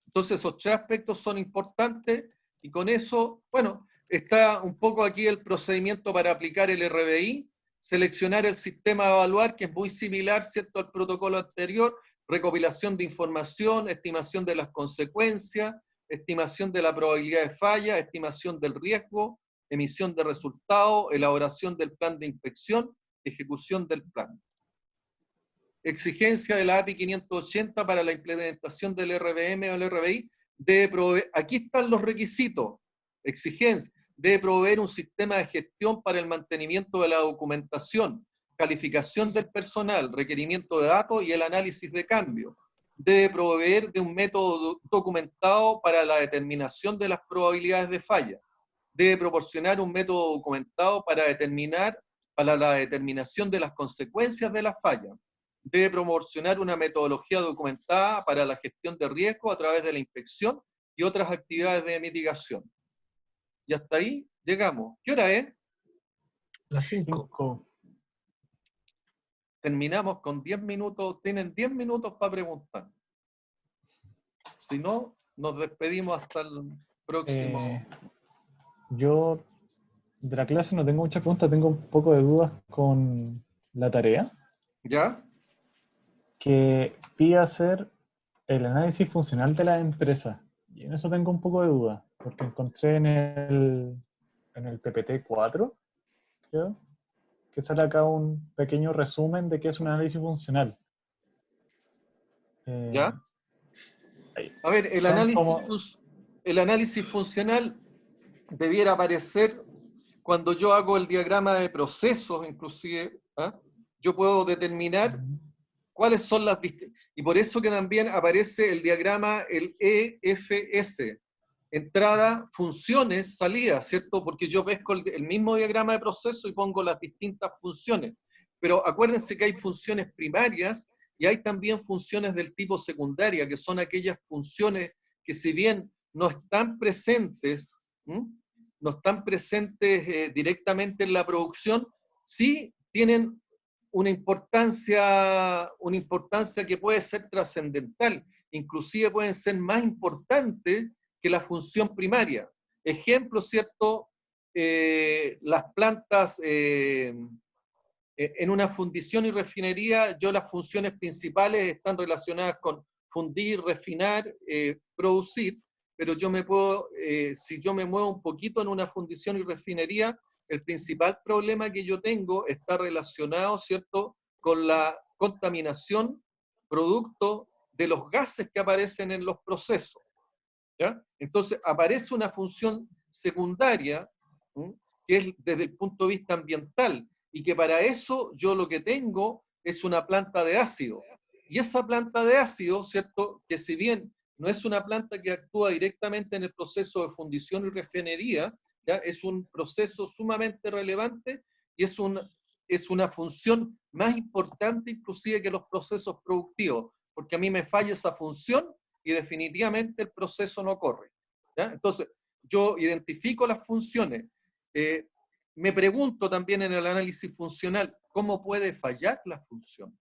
Entonces, esos tres aspectos son importantes, y con eso, bueno, está un poco aquí el procedimiento para aplicar el RBI, seleccionar el sistema a evaluar, que es muy similar, ¿cierto?, al protocolo anterior, recopilación de información, estimación de las consecuencias, estimación de la probabilidad de falla, estimación del riesgo, emisión de resultados, elaboración del plan de inspección, ejecución del plan. Exigencia de la API 580 para la implementación del RBM o el RBI, debe proveer, aquí están los requisitos, exigencia, debe proveer un sistema de gestión para el mantenimiento de la documentación, calificación del personal, requerimiento de datos y el análisis de cambio. Debe proveer de un método documentado para la determinación de las probabilidades de falla. Debe proporcionar un método documentado para la determinación de las consecuencias de la falla. Debe proporcionar una metodología documentada para la gestión de riesgo a través de la inspección y otras actividades de mitigación. Y hasta ahí llegamos. ¿Qué hora es? Las 5. Terminamos con 10 minutos. Tienen 10 minutos para preguntar. Si no, nos despedimos hasta el próximo. Yo de la clase no tengo muchas preguntas, tengo un poco de dudas con la tarea. ¿Ya? Que pide hacer el análisis funcional de la empresa. Y en eso tengo un poco de duda, porque encontré en el PPT 4, creo, que sale acá un pequeño resumen de qué es un análisis funcional. ¿Ya? A ver, el análisis funcional debiera aparecer cuando yo hago el diagrama de procesos, inclusive. Yo puedo determinar ¿Cuáles son las y por eso que también aparece el diagrama, el EFS, entrada, funciones, salida, ¿cierto? Porque yo pesco el mismo diagrama de proceso y pongo las distintas funciones. Pero acuérdense que hay funciones primarias y hay también funciones del tipo secundaria, que son aquellas funciones que si bien no están presentes, no están presentes directamente en la producción, sí tienen una importancia que puede ser trascendental, inclusive pueden ser más importantes que la función primaria. Ejemplo, ¿cierto? Las plantas, en una fundición y refinería, las funciones principales están relacionadas con fundir, refinar, producir, pero yo me puedo, si yo me muevo un poquito en una fundición y refinería, el principal problema que yo tengo está relacionado, ¿cierto?, con la contaminación producto de los gases que aparecen en los procesos. ¿Ya? Entonces aparece una función secundaria, que es desde el punto de vista ambiental, y que para eso yo lo que tengo es una planta de ácido. Y esa planta de ácido, ¿cierto?, que si bien no es una planta que actúa directamente en el proceso de fundición y refinería, ¿ya?, es un proceso sumamente relevante y es una función más importante inclusive que los procesos productivos, porque a mí me falla esa función y definitivamente el proceso no corre. ¿Ya? Entonces, yo identifico las funciones. Me pregunto también en el análisis funcional, ¿cómo puede fallar la función?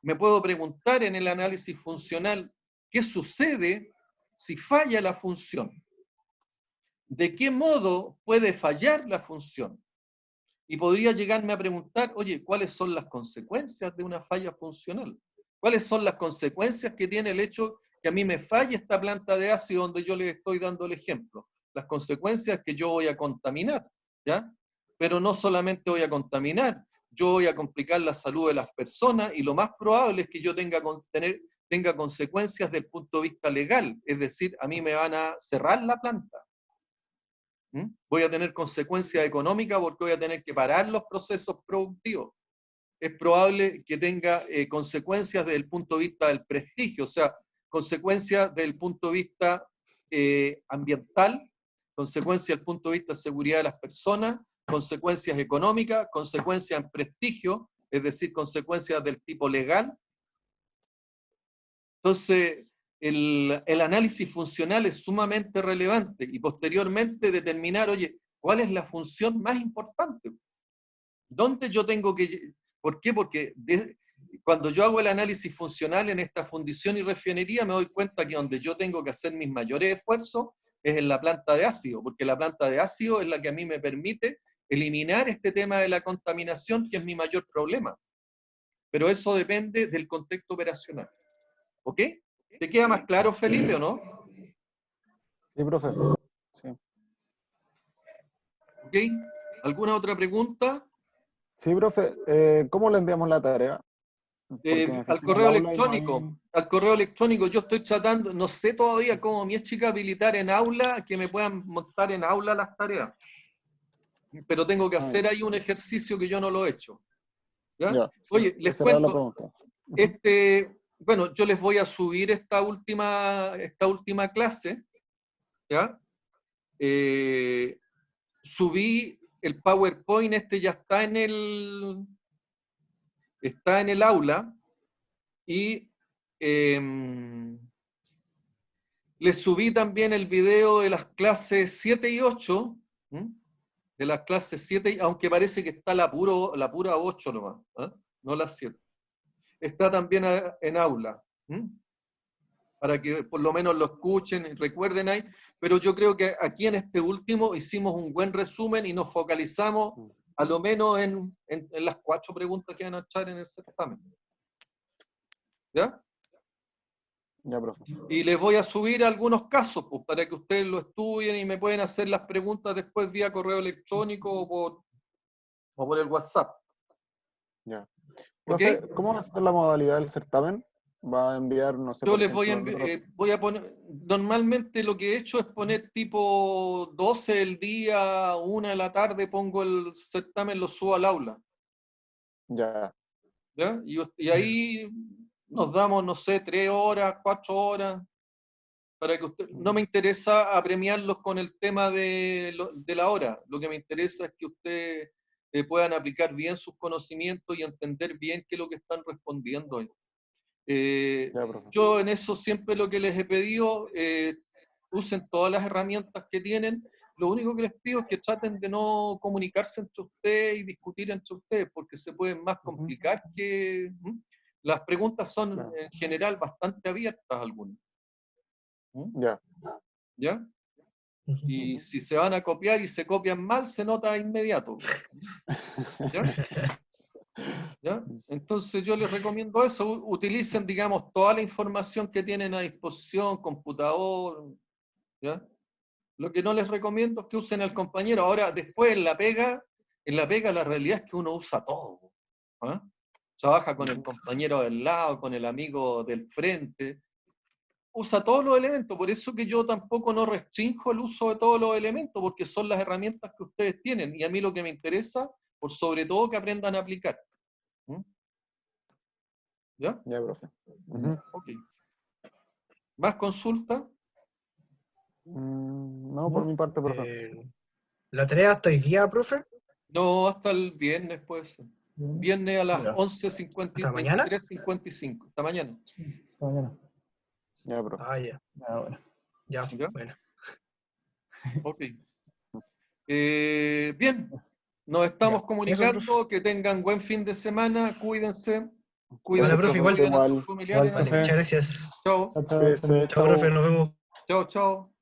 Me puedo preguntar en el análisis funcional, ¿qué sucede si falla la función? ¿De qué modo puede fallar la función? Y podría llegarme a preguntar, oye, ¿cuáles son las consecuencias de una falla funcional? ¿Cuáles son las consecuencias que tiene el hecho que a mí me falle esta planta de ácido donde yo les estoy dando el ejemplo? Las consecuencias es que yo voy a contaminar, ¿ya? Pero no solamente voy a contaminar, yo voy a complicar la salud de las personas y lo más probable es que yo tenga consecuencias desde el punto de vista legal, es decir, a mí me van a cerrar la planta. Voy a tener consecuencias económicas porque voy a tener que parar los procesos productivos. Es probable que tenga consecuencias desde el punto de vista del prestigio, o sea, consecuencias desde el punto de vista ambiental, consecuencias desde el punto de vista de seguridad de las personas, consecuencias económicas, consecuencias en prestigio, es decir, consecuencias del tipo legal. Entonces, el análisis funcional es sumamente relevante y posteriormente determinar, oye, ¿cuál es la función más importante? ¿Dónde yo tengo que...? ¿Por qué? Porque cuando yo hago el análisis funcional en esta fundición y refinería, me doy cuenta que donde yo tengo que hacer mis mayores esfuerzos es en la planta de ácido, porque la planta de ácido es la que a mí me permite eliminar este tema de la contaminación, que es mi mayor problema. Pero eso depende del contexto operacional. ¿Ok? ¿Te queda más claro, Felipe, o no? Sí, profe. Sí. ¿Ok? ¿Alguna otra pregunta? Sí, profe, ¿cómo le enviamos la tarea? Porque me fijé Al en el correo aula y no electrónico. hay... Al correo electrónico yo estoy tratando, no sé todavía cómo mi chica habilitar en aula, que me puedan montar en aula las tareas. Pero tengo que hacer ahí un ejercicio que yo no lo he hecho. ¿Ya? Ya, sí, Oye, les esa era la cuento, pregunta. bueno, yo les voy a subir esta última clase, ¿ya? Subí el PowerPoint, ya está en el aula, y les subí también el video de las clases 7 y 8, de las clases 7, aunque parece que está la pura 8 nomás, no las 7. Está también en aula, para que por lo menos lo escuchen y recuerden ahí, pero yo creo que aquí en este último hicimos un buen resumen y nos focalizamos a lo menos en las 4 preguntas que van a estar en el certamen. ¿Ya? Ya, profe. Y les voy a subir algunos casos, pues, para que ustedes lo estudien y me pueden hacer las preguntas después vía correo electrónico o por el WhatsApp. Ya. ¿Ok? Profe, ¿cómo va a ser la modalidad del certamen? ¿Va a enviar, no sé, Yo por les ejemplo, voy a poner, normalmente lo que he hecho es poner tipo 12 del día, 1 de la tarde, pongo el certamen, lo subo al aula. Ya. ¿Ya? Y ahí nos damos, no sé, 3 horas, 4 horas, para que usted, no me interesa apremiarlos con el tema de la hora, lo que me interesa es que ustedes puedan aplicar bien sus conocimientos y entender bien qué es lo que están respondiendo ahí. Ya, profe. Yo en eso siempre lo que les he pedido, usen todas las herramientas que tienen. Lo único que les pido es que traten de no comunicarse entre ustedes y discutir entre ustedes, porque se pueden más complicar que... Las preguntas son Claro. en general bastante abiertas algunas. Ya. ¿Ya? Y si se van a copiar y se copian mal, se nota de inmediato. ¿Ya? ¿Ya? Entonces yo les recomiendo eso, utilicen, digamos, toda la información que tienen a disposición, computador, ¿ya? Lo que no les recomiendo es que usen al compañero. Ahora, después en la pega la realidad es que uno usa todo. ¿Ah? Trabaja con el compañero del lado, con el amigo del frente, usa todos los elementos, por eso que yo tampoco no restringo el uso de todos los elementos, porque son las herramientas que ustedes tienen, y a mí lo que me interesa, por sobre todo, que aprendan a aplicar. ¿Ya? Ya, profe. Ok. ¿Más consulta? No, por mi parte, profe. ¿La tarea hasta hoy día, profe? No, hasta el viernes puede ser. Viernes a las Ya. 11:50, ¿Hasta mañana? 23:55. Hasta mañana. Hasta mañana. Ya, profe. Ah, ya. Ya, bueno. Ya, ¿Ya? bueno. Ok. Bien. Nos estamos Ya. comunicando. Eso, profe. Que tengan buen fin de semana. Cuídense. Vale, profe, igual. Cuiden a sus Igual. familiares. Igual, Vale, muchas gracias. Chao. Chao, chao. Cuídense, Chao, profe, nos vemos. Chao, chao.